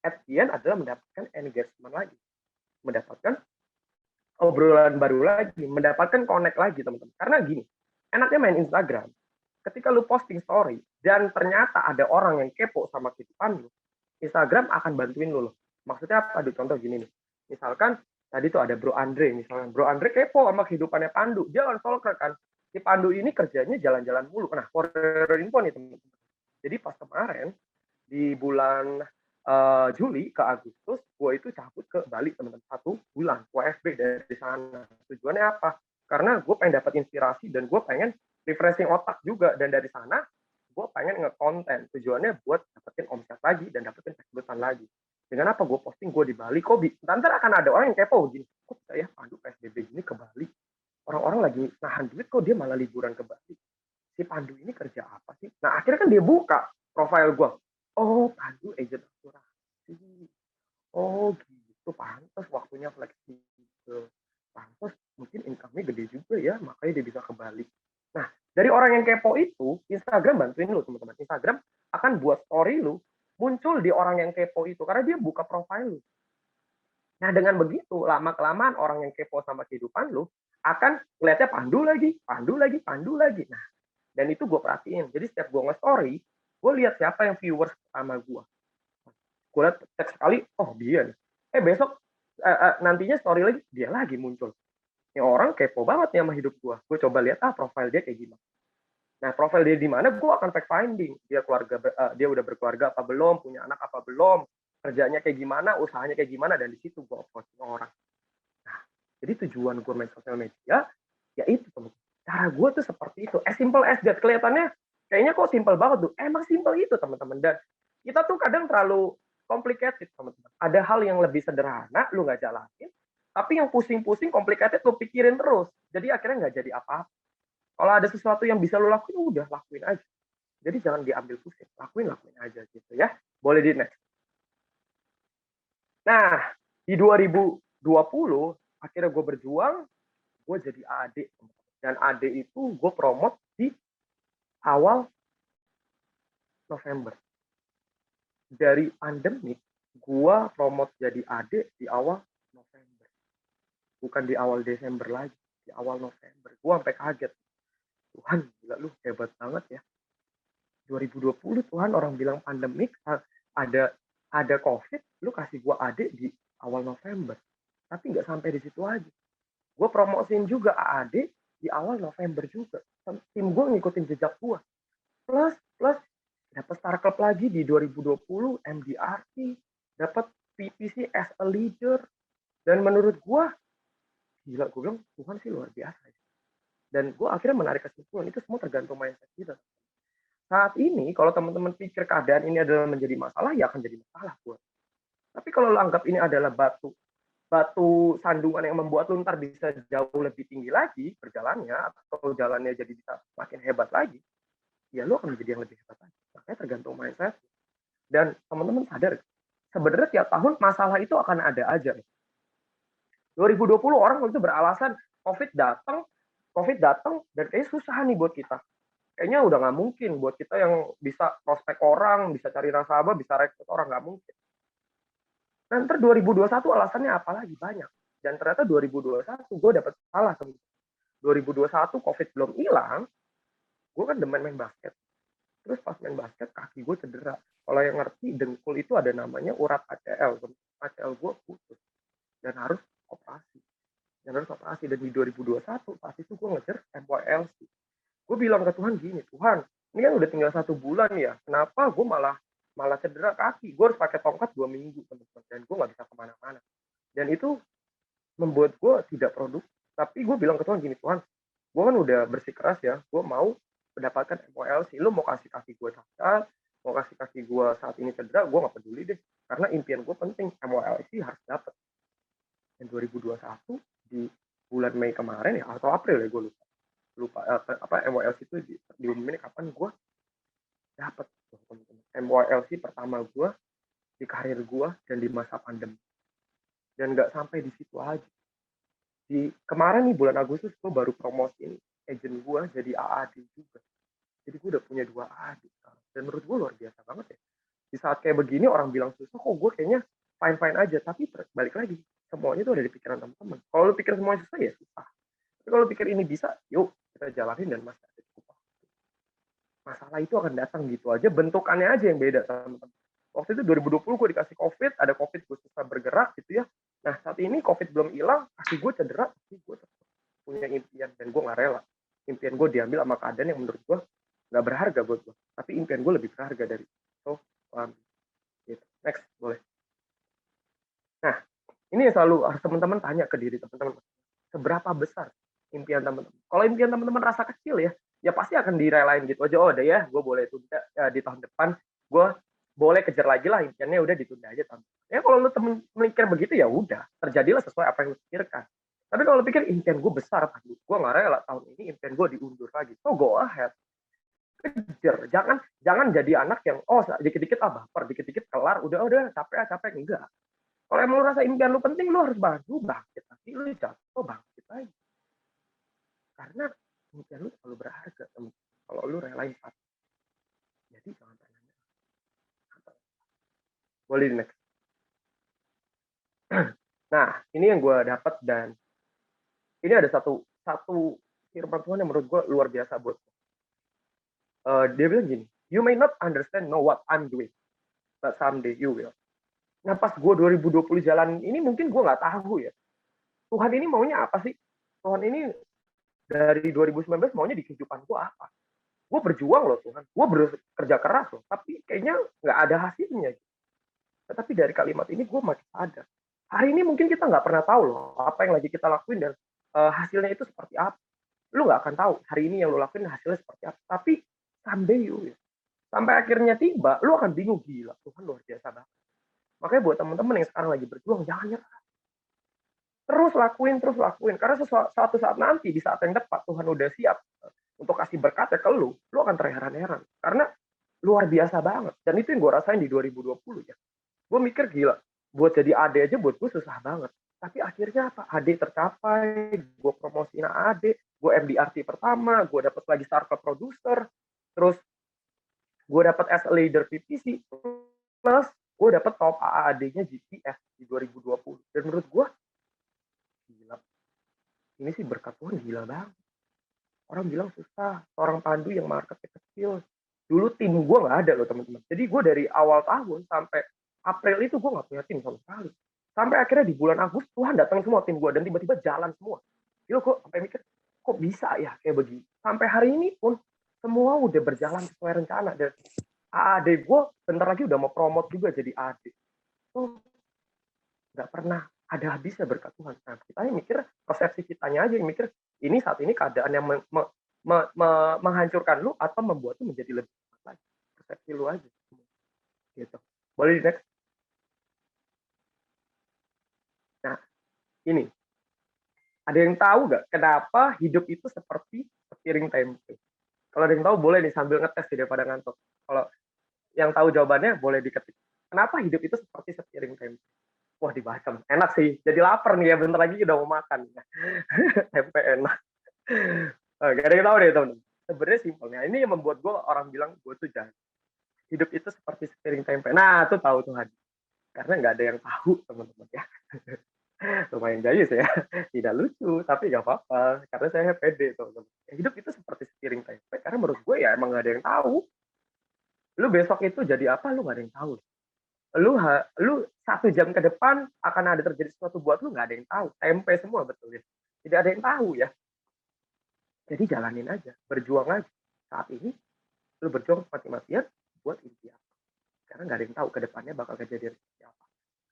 At the end adalah mendapatkan engagement lagi, mendapatkan obrolan baru lagi, mendapatkan connect lagi teman-teman. Karena gini, enaknya main Instagram, ketika lu posting story dan ternyata ada orang yang kepo sama kehidupan lu, Instagram akan bantuin lu loh. Maksudnya apa? Aduh, contoh gini nih. Misalkan tadi tuh ada Bro Andre, misalnya Bro Andre kepo sama kehidupannya Pandu, dia unstalker kan. Si Pandu ini kerjanya jalan-jalan mulu. Nah, for info nih teman-teman. Jadi pas kemarin di bulan Juli ke Agustus, gue itu cabut ke Bali teman-teman, 1 bulan WFB dari sana. Tujuannya apa? Karena gue pengen dapat inspirasi dan gue pengen refreshing otak juga, dan dari sana gue pengen nge-konten. Tujuannya buat dapetin omset lagi dan dapetin kesulitan lagi. Dengan apa gue posting gue di Bali, kok nanti akan ada orang yang kepo gini, kok saya Pandu PSBB gini ke Bali, orang-orang lagi nahan duit kok dia malah liburan ke Bali, si Pandu ini kerja apa sih? Nah akhirnya kan dia buka profile gue, oh Pandu agent asuransi, oh gitu, pantas waktunya fleksibel, pantas mungkin income-nya gede juga ya, makanya dia bisa ke Bali. Nah dari orang yang kepo itu, Instagram bantuin lu teman-teman. Instagram akan buat story lu muncul di orang yang kepo itu, karena dia buka profile lu. Nah dengan begitu, lama-kelamaan orang yang kepo sama kehidupan lu akan ngeliatnya Pandu lagi, Pandu lagi, Pandu lagi. Nah, dan itu gue perhatiin. Jadi setiap gue nge-story, gue lihat siapa yang viewers sama gue. Gue lihat cek sekali, oh dia nih. Besok nantinya story lagi, dia lagi muncul. Ini orang kepo banget nih sama hidup gue. Gue coba lihat profile dia kayak gimana. Nah, profil dia di mana, gue akan fact finding. Dia dia udah berkeluarga apa belum, punya anak apa belum, kerjanya kayak gimana, usahanya kayak gimana, dan di situ gue posting orang. Nah, jadi tujuan gue main sosial media, ya itu teman-teman. Cara gue tuh seperti itu. As simple as that. Kelihatannya kayaknya kok simple banget tuh. Emang simple itu teman-teman. Dan kita tuh kadang terlalu complicated teman-teman. Ada hal yang lebih sederhana, lu nggak jalanin, tapi yang pusing-pusing complicated lu pikirin terus. Jadi akhirnya nggak jadi apa-apa. Kalau ada sesuatu yang bisa lo lakuin, udah lakuin aja. Jadi jangan diambil pusing, lakuin aja gitu ya. Boleh di next. Nah, di 2020 akhirnya gue berjuang, gue jadi AD. Dan AD itu gue promote di awal November. Dari pandemik, gue promote jadi AD di awal November. Bukan di awal Desember lagi, di awal November. Gue sampai kaget. Tuhan, gila lu hebat banget ya. 2020 Tuhan, orang bilang pandemik, ada COVID, lu kasih gua adik di awal November. Tapi nggak sampai di situ aja. Gue promosiin juga AAD di awal November juga. Tim gue ngikutin jejak gua. Plus dapat Star Club lagi di 2020, MDRT, dapat PPC as a leader. Dan menurut gua, gila, gue bilang Tuhan sih luar biasa ya. Dan gue akhirnya menarik kesimpulan, itu semua tergantung mindset kita. Saat ini, kalau teman-teman pikir keadaan ini adalah menjadi masalah, ya akan jadi masalah buat. Tapi kalau lo anggap ini adalah batu sandungan yang membuat lo ntar bisa jauh lebih tinggi lagi berjalannya, atau jalannya jadi bisa makin hebat lagi, ya lo akan menjadi yang lebih hebat lagi. Makanya tergantung mindset. Dan teman-teman sadar, sebenarnya tiap tahun masalah itu akan ada aja. 2020 orang itu beralasan COVID datang dan kayaknya susah nih buat kita. Kayaknya udah nggak mungkin buat kita yang bisa prospek orang, bisa cari nasabah, bisa rekrut orang, nggak mungkin. Dan ntar 2021 alasannya apa lagi? Banyak. Dan ternyata 2021 gue dapet salah. 2021 COVID belum hilang, gue kan demen main basket. Terus pas main basket kaki gue cedera. Kalau yang ngerti, dengkul itu ada namanya urat ACL. ACL gue putus dan harus operasi. yang harus operasi. Dan di 2021 saat itu gue ngejar MYLC. Gue bilang ke Tuhan gini, Tuhan, ini kan udah tinggal 1 bulan ya, kenapa gue malah cedera kaki? Gue harus pakai tongkat 2 minggu, teman-teman, dan gue nggak bisa kemana-mana. Dan itu membuat gue tidak produktif. Tapi gue bilang ke Tuhan gini, Tuhan, gue kan udah bersikeras ya, gue mau mendapatkan MYLC. Lu mau kasih kaki gue cacat, mau kasih kaki gue saat ini cedera, gue nggak peduli deh. Karena impian gue penting, MYLC harus dapat. Dan 2021 di bulan Mei kemarin ya, atau April ya, gue lupa apa MYLC itu diumumin kapan gue dapat MYLC pertama gue di karir gue dan di masa pandemi. Dan nggak sampai di situ aja. Di kemarin nih bulan Agustus gue baru promosiin agent gue jadi AAD juga. Jadi gue udah punya 2 AAD sekarang. Dan menurut gue luar biasa banget ya. Di saat kayak begini orang bilang susah, kok gue kayaknya fine-fine aja. Tapi balik lagi, semuanya itu ada di pikiran teman-teman. Kalau lu pikir semuanya susah ya susah. Tapi kalau pikir ini bisa, yuk kita jalanin dan masih ada cukup waktu. Masalah itu akan datang gitu aja, bentukannya aja yang beda teman-teman. Waktu itu 2020 gue dikasih COVID, ada COVID gue susah bergerak gitu ya. Nah saat ini COVID belum hilang, kaki gue cedera, tapi gue tetap punya impian dan gue nggak rela. Impian gue diambil sama keadaan yang menurut gue nggak berharga buat gue. Tapi impian gue lebih berharga dari itu. Gitu. Next, boleh. Nah, ini yang selalu harus teman-teman tanya ke diri teman-teman. Seberapa besar impian teman-teman? Kalau impian teman-teman rasa kecil ya pasti akan direlain gitu aja. Oh, udah ya, gue boleh tunda di tahun depan. Gue boleh kejar lagi lah, impiannya udah ditunda aja tahun depan. Ya kalau lu mikir begitu ya udah, terjadilah sesuai apa yang lu pikirkan. Tapi kalau lu pikir impian gue besar, gue nggak rela tahun ini impian gue diundur lagi. So go ahead. Kejar. Jangan jadi anak yang dikit-dikit baper, dikit-dikit kelar, udah capek enggak. Kalau emang lu rasa impian lu penting, lu harus bangkit. Tapi lu jatuh bangkit lagi. Karena impian lu selalu berharga. Kalau lu relain satu. Jadi jangan tanya. Boleh di next. Nah, ini yang gue dapat dan ini ada satu firman Tuhan yang menurut gue luar biasa buat gue. Dia bilang gini, you may not understand what I'm doing, but someday you will. Nah pas gue 2020 jalan ini mungkin gue nggak tahu ya. Tuhan ini maunya apa sih? Tuhan ini dari 2019 maunya di kehidupan gue apa? Gue berjuang loh Tuhan. Gue bekerja keras loh. Tapi kayaknya nggak ada hasilnya. Tetapi dari kalimat ini gue makin sadar. Hari ini mungkin kita nggak pernah tahu loh apa yang lagi kita lakuin dan hasilnya itu seperti apa. Lu nggak akan tahu hari ini yang lu lakuin hasilnya seperti apa. Tapi someday you will. Sampai akhirnya tiba, lu akan bingung, gila Tuhan luar biasa banget. Makanya buat teman-teman yang sekarang lagi berjuang, jangan nyerah. Terus lakuin. Karena suatu saat nanti, di saat yang tepat, Tuhan udah siap untuk kasih berkat ke lu akan terheran-heran. Karena luar biasa banget. Dan itu yang gue rasain di 2020 ya. Gue mikir gila, buat jadi AD aja buat gue susah banget. Tapi akhirnya apa? AD tercapai, gue promosiin AD, gue MDRT pertama, gue dapat lagi Startup Producer, terus gue dapat as a leader PPC, plus gue dapat top AAD-nya GPS di 2020. Dan menurut gue, gila. Ini sih berkat Tuhan gila banget. Orang bilang susah, seorang pandu yang marketnya kecil. Dulu tim gue nggak ada loh teman-teman. Jadi gue dari awal tahun sampai April itu gue nggak punya tim sama sekali. Sampai akhirnya di bulan Agustus Tuhan datang semua tim gue dan tiba-tiba jalan semua. Gila gue sampai mikir, kok bisa ya kayak begini. Sampai hari ini pun semua udah berjalan sesuai rencana. Dan AD gue bentar lagi udah mau promote juga jadi AD. So, nggak pernah ada habisnya berkat Tuhan. Nah, kita mikir, persepsi kitanya aja yang mikir, ini saat ini keadaan yang menghancurkan lu atau membuat lu menjadi lebih baik lagi. Persepsi lu aja. Gitu. Boleh di next? Nah, ini. Ada yang tahu nggak kenapa hidup itu seperti sepiring tempe? Kalau ada yang tahu boleh nih sambil ngetes daripada ngantuk. Kalau yang tahu jawabannya boleh diketik. Kenapa hidup itu seperti sepiring tempe? Wah, dibahas enak sih. Jadi lapar nih ya, bentar lagi udah mau makan. Tempe enak. Gak ada yang tahu deh teman-teman. Sebenarnya simpelnya. Ini yang membuat gue orang bilang gue tuh jahat. Hidup itu seperti sepiring tempe. Nah, tuh tahu Tuhan. Karena nggak ada yang tahu teman-teman ya. Lumayan jayus ya. Tidak lucu, tapi nggak apa-apa. Karena saya pede teman-teman. Hidup itu seperti sepiring tempe. Karena menurut gue ya emang nggak ada yang tahu. Lu besok itu jadi apa, lu nggak ada yang tahu. lu 1 jam ke depan akan ada terjadi sesuatu buat lu, nggak ada yang tahu. Tempe semua betulnya. Tidak ada yang tahu ya. Jadi jalanin aja, berjuang aja. Saat ini lu berjuang mati-matian buat impian. Karena nggak ada yang tahu ke depannya bakal kejadian seperti apa.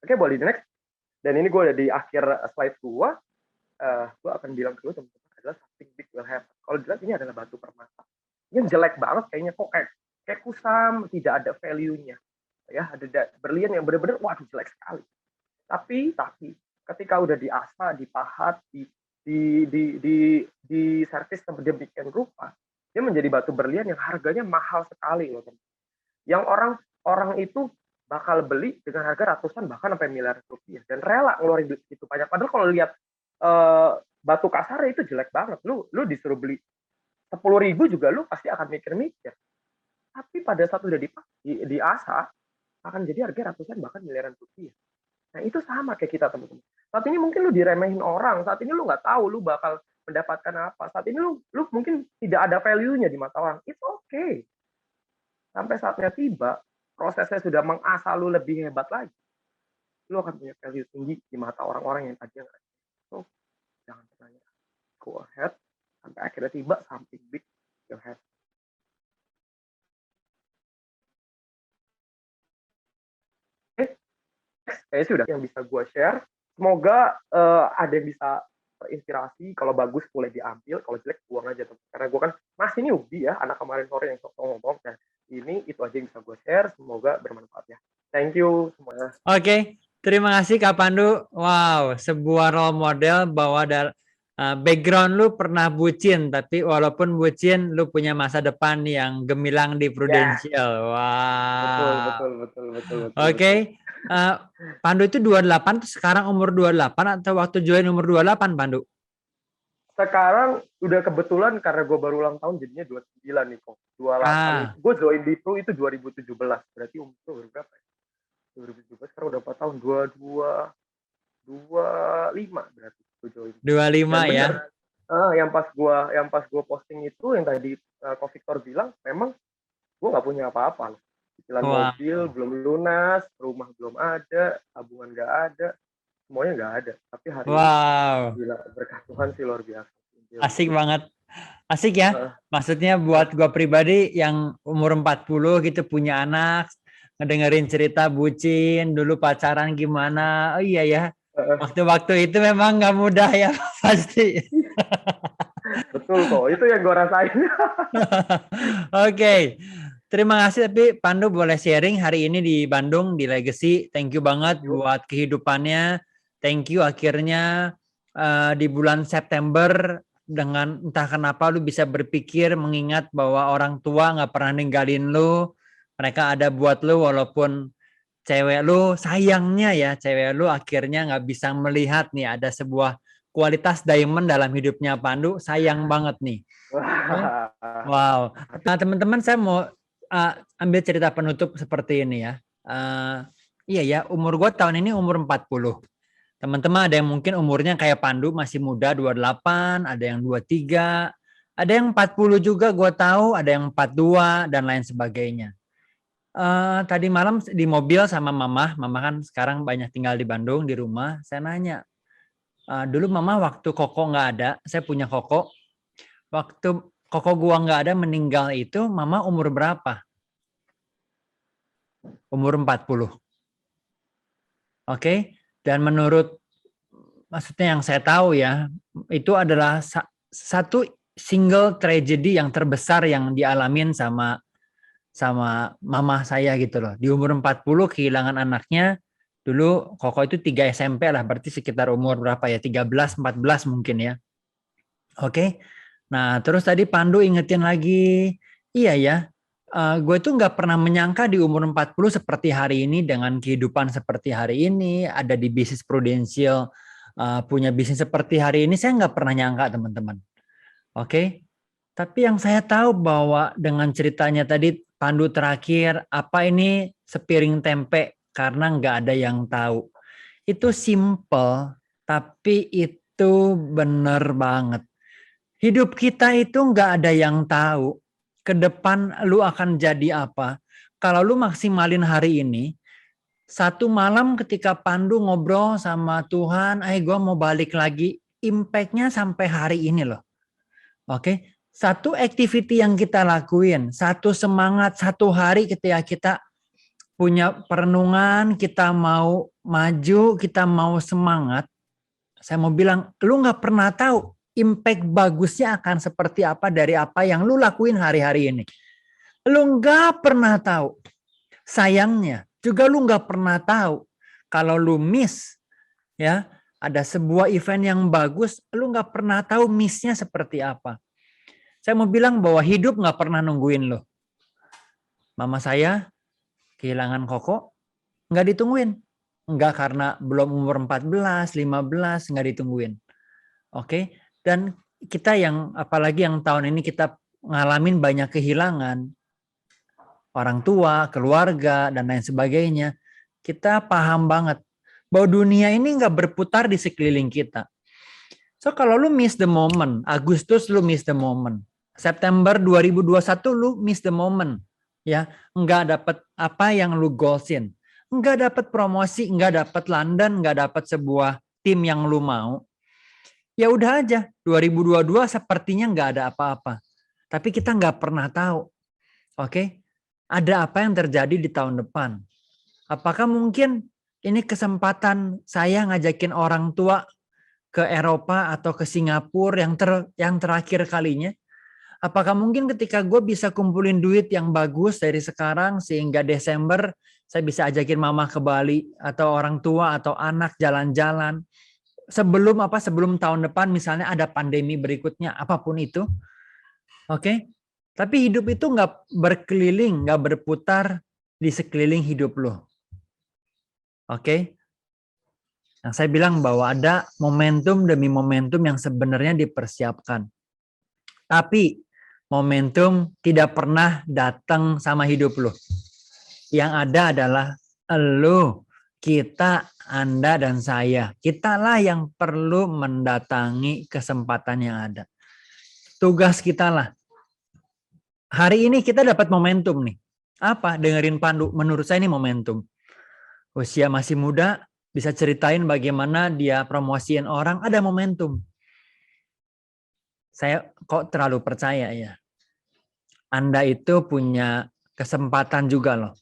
Oke, boleh di next. Dan ini gue udah di akhir slide gue. Gue akan bilang ke lu teman-teman adalah something big will happen. Kalau jelas ini adalah batu permata. Yang jelek banget kayaknya kok kayak kusam, tidak ada value-nya. Ya, ada berlian yang benar-benar waduh jelek sekali. Tapi ketika udah diasah, dipahat, di servis sedemikian rupa, dia menjadi batu berlian yang harganya mahal sekali loh, teman. Yang orang itu bakal beli dengan harga ratusan bahkan sampai miliaran rupiah dan rela ngeluarin duit itu banyak. Padahal kalau lihat batu kasar itu jelek banget. Lu disuruh beli 10.000 juga lu pasti akan mikir-mikir. Tapi pada saat udah diasah akan jadi harga ratusan bahkan miliaran rupiah. Nah itu sama kayak kita teman-teman. Saat ini mungkin lu diremehin orang, saat ini lu nggak tahu lu bakal mendapatkan apa. Saat ini lu mungkin tidak ada value-nya di mata orang. It's okay. Sampai saatnya tiba, prosesnya sudah mengasah lu lebih hebat lagi. Lu akan punya value tinggi di mata orang-orang yang tadi nggak. So jangan pernah nyerah. Go ahead sampai akhirnya tiba something big will happen. Kayaknya sudah yang bisa gue share. Semoga ada yang bisa terinspirasi. Kalau bagus boleh diambil, kalau jelek buang aja. Karena gue kan masih newbie ya, anak kemarin sore yang sok ngomong. Dan ini itu aja yang bisa gue share. Semoga bermanfaat ya. Thank you semuanya. Oke, terima kasih Kak Pandu. Wow, sebuah role model bahwa background lu pernah bucin, tapi walaupun bucin, lu punya masa depan yang gemilang di Prudential. Wow. Betul. Oke. Pandu itu 28, sekarang umur 28 atau waktu join umur 28, Pandu? Sekarang udah kebetulan karena gue baru ulang tahun jadinya 29 nih kok. 28. Gue join di Pro itu 2017. Berarti umur gue baru berapa ya? 2017 sekarang udah 4 tahun. 25 berarti gue join. 25 ya. Yang pas gua posting itu yang tadi Ko Victor bilang memang gue nggak punya apa-apa loh. Cicilan mobil belum lunas, rumah belum ada, tabungan nggak ada, semuanya nggak ada. Tapi hari ini gila, berkah Tuhan sih luar biasa. Asik banget. Asik ya. Maksudnya buat gue pribadi yang umur 40 gitu punya anak, ngedengerin cerita bucin, dulu pacaran gimana. Oh iya ya. Waktu-waktu itu memang nggak mudah ya pasti. Betul kok, itu yang gue rasain. Oke. Terima kasih, tapi Pandu boleh sharing hari ini di Bandung, di Legacy. Thank you banget buat kehidupannya. Thank you akhirnya di bulan September dengan entah kenapa lu bisa berpikir mengingat bahwa orang tua nggak pernah ninggalin lu. Mereka ada buat lu walaupun cewek lu, sayangnya ya cewek lu akhirnya nggak bisa melihat nih ada sebuah kualitas diamond dalam hidupnya Pandu. Sayang banget nih. Wow. Nah teman-teman saya mau ambil cerita penutup seperti ini ya. Iya ya, umur gue tahun ini umur 40. Teman-teman ada yang mungkin umurnya kayak Pandu masih muda 28, ada yang 23, ada yang 40 juga gue tahu, ada yang 42 dan lain sebagainya. Tadi malam di mobil sama mama kan sekarang banyak tinggal di Bandung di rumah. Saya nanya, dulu mama waktu Koko nggak ada, saya punya Koko. Waktu Koko gua nggak ada meninggal itu, mama umur berapa? Umur 40. Oke, dan menurut maksudnya yang saya tahu ya, itu adalah satu single tragedy yang terbesar yang dialamin sama mama saya gitu loh. Di umur 40 kehilangan anaknya. Dulu Koko itu 3 SMP lah, berarti sekitar umur berapa ya? 13, 14 mungkin ya. Oke. Nah, terus tadi Pandu ingetin lagi, iya ya, gue tuh nggak pernah menyangka di umur 40 seperti hari ini dengan kehidupan seperti hari ini, ada di bisnis Prudential, punya bisnis seperti hari ini, saya nggak pernah nyangka teman-teman. Oke. Tapi yang saya tahu bahwa dengan ceritanya tadi Pandu terakhir, apa ini sepiring tempe karena nggak ada yang tahu. Itu simple, tapi itu benar banget. Hidup kita itu nggak ada yang tahu. Ke depan lu akan jadi apa. Kalau lu maksimalin hari ini, Satu malam ketika Pandu ngobrol sama Tuhan, gue mau balik lagi, impact-nya sampai hari ini loh. Oke, satu activity yang kita lakuin, satu semangat, satu hari ketika kita punya perenungan, kita mau maju, kita mau semangat. Saya mau bilang, lu nggak pernah tahu impact bagusnya akan seperti apa dari apa yang lu lakuin hari-hari ini. Lu nggak pernah tahu. Sayangnya, juga lu nggak pernah tahu kalau lu miss, ya ada sebuah event yang bagus, lu nggak pernah tahu missnya seperti apa. Saya mau bilang bahwa hidup nggak pernah nungguin lo. Mama saya kehilangan Koko, nggak ditungguin. Nggak karena belum umur 14, 15, nggak ditungguin. Oke, dan kita yang, apalagi yang tahun ini kita ngalamin banyak kehilangan, orang tua, keluarga, dan lain sebagainya, kita paham banget bahwa dunia ini nggak berputar di sekeliling kita. So kalau lu miss the moment, Agustus lu miss the moment, September 2021 lu miss the moment, ya nggak dapat apa yang lu goalsin, nggak dapat promosi, nggak dapat London, nggak dapat sebuah tim yang lu mau. Ya udah aja, 2022 sepertinya nggak ada apa-apa. Tapi kita nggak pernah tahu, oke? Ada apa yang terjadi di tahun depan? Apakah mungkin ini kesempatan saya ngajakin orang tua ke Eropa atau ke Singapura yang terakhir kalinya? Apakah mungkin ketika gue bisa kumpulin duit yang bagus dari sekarang sehingga Desember saya bisa ajakin mama ke Bali atau orang tua atau anak jalan-jalan sebelum tahun depan misalnya ada pandemi berikutnya apapun itu, oke? Tapi hidup itu nggak berkeliling, nggak berputar di sekeliling hidup lo, oke? Yang saya bilang bahwa ada momentum demi momentum yang sebenarnya dipersiapkan, tapi momentum tidak pernah datang sama hidup lo. Yang ada adalah lo, kita, Anda, dan saya. Kitalah yang perlu mendatangi kesempatan yang ada. Tugas kita lah. Hari ini kita dapat momentum nih. Apa? Dengerin Pandu. Menurut saya ini momentum. Usia masih muda, bisa ceritain bagaimana dia promosiin orang, ada momentum. Saya kok terlalu percaya ya. Anda itu punya kesempatan juga loh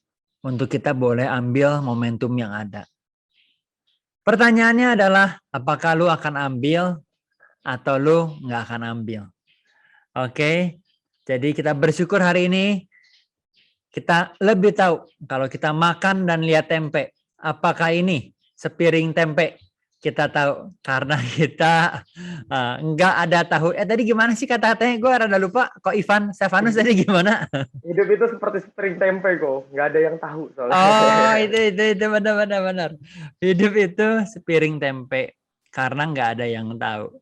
untuk kita boleh ambil momentum yang ada. Pertanyaannya adalah apakah lu akan ambil atau lu nggak akan ambil? Oke, jadi kita bersyukur hari ini kita lebih tahu kalau kita makan dan lihat tempe. Apakah ini sepiring tempe? Kita tahu karena kita nggak ada tahu. Tadi gimana sih kata-katanya? Gue rada lupa. Kok Ivan Stefanus tadi gimana? Hidup itu seperti sepiring tempe kok, nggak ada yang tahu soalnya. Oh itu benar. Hidup itu sepiring tempe karena nggak ada yang tahu.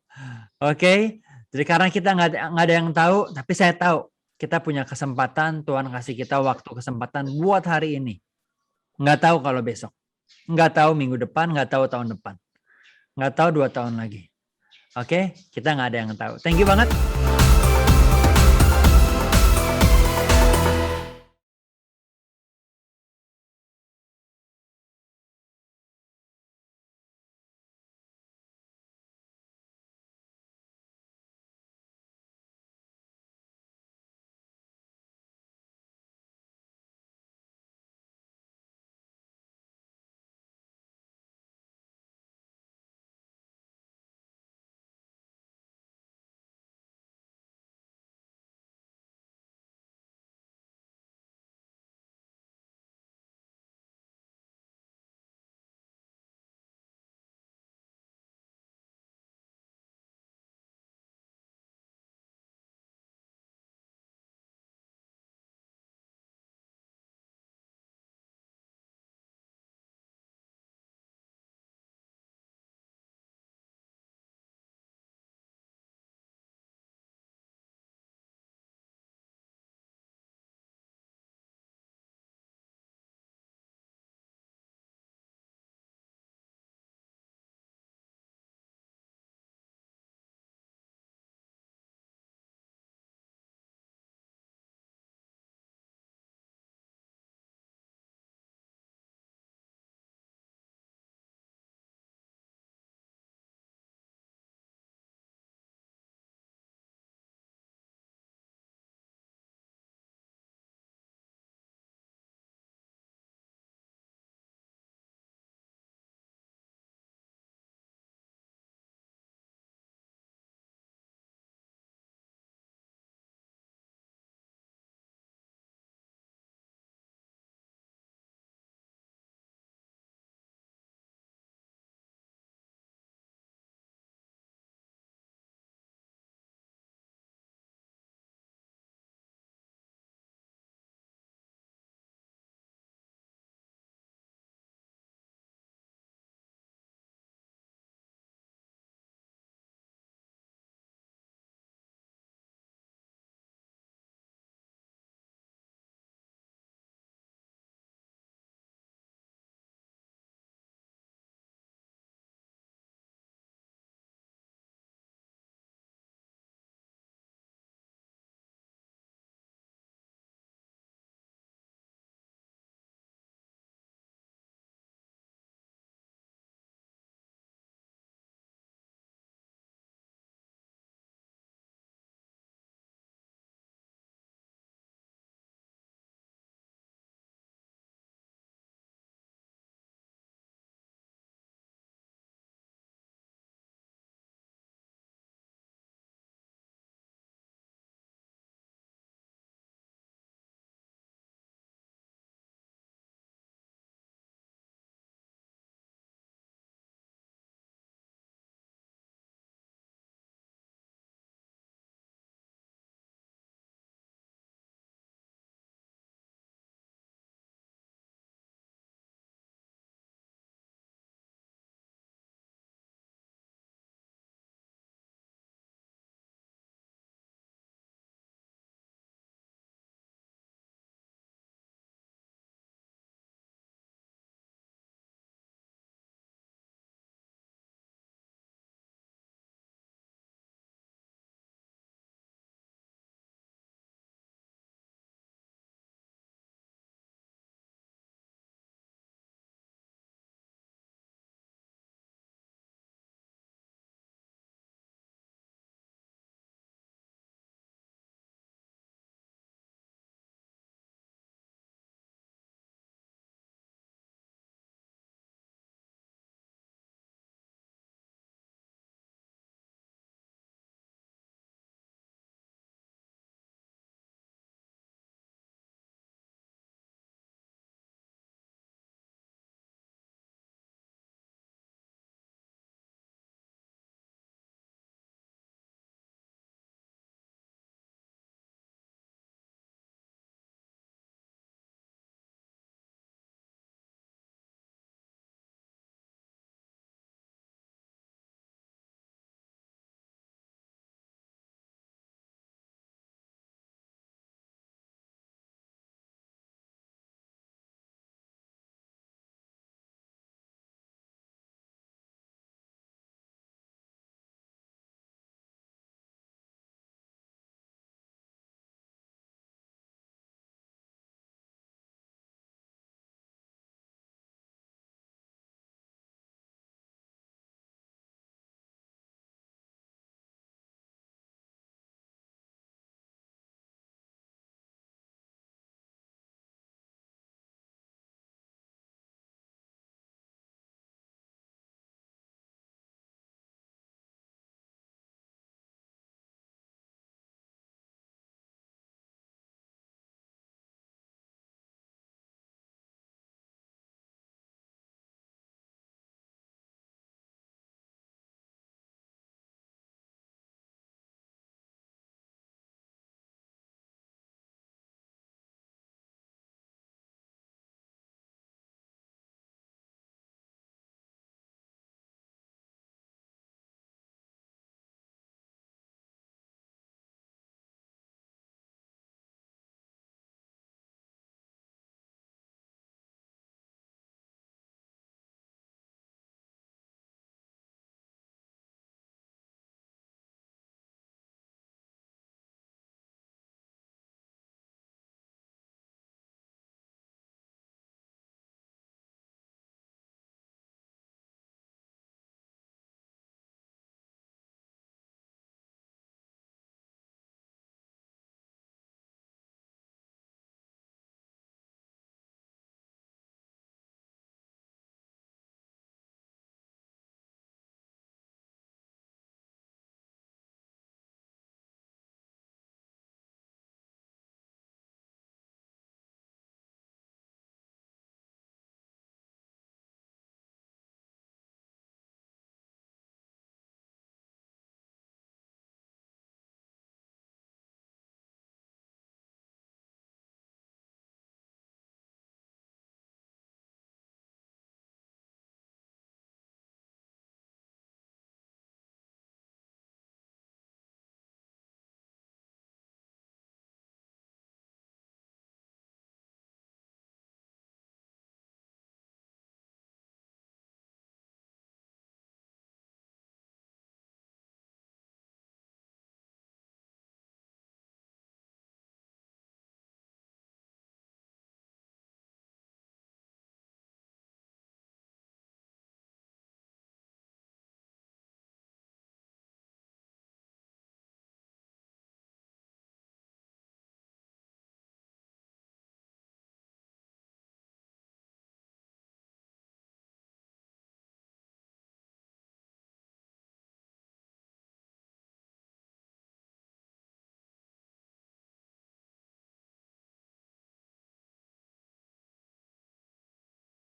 Oke, jadi karena kita nggak ada yang tahu, tapi saya tahu kita punya kesempatan. Tuhan kasih kita waktu kesempatan buat hari ini. Nggak tahu kalau besok, nggak tahu minggu depan, nggak tahu tahun depan. Nggak tahu 2 tahun lagi. Oke, kita nggak ada yang tahu. Thank you banget.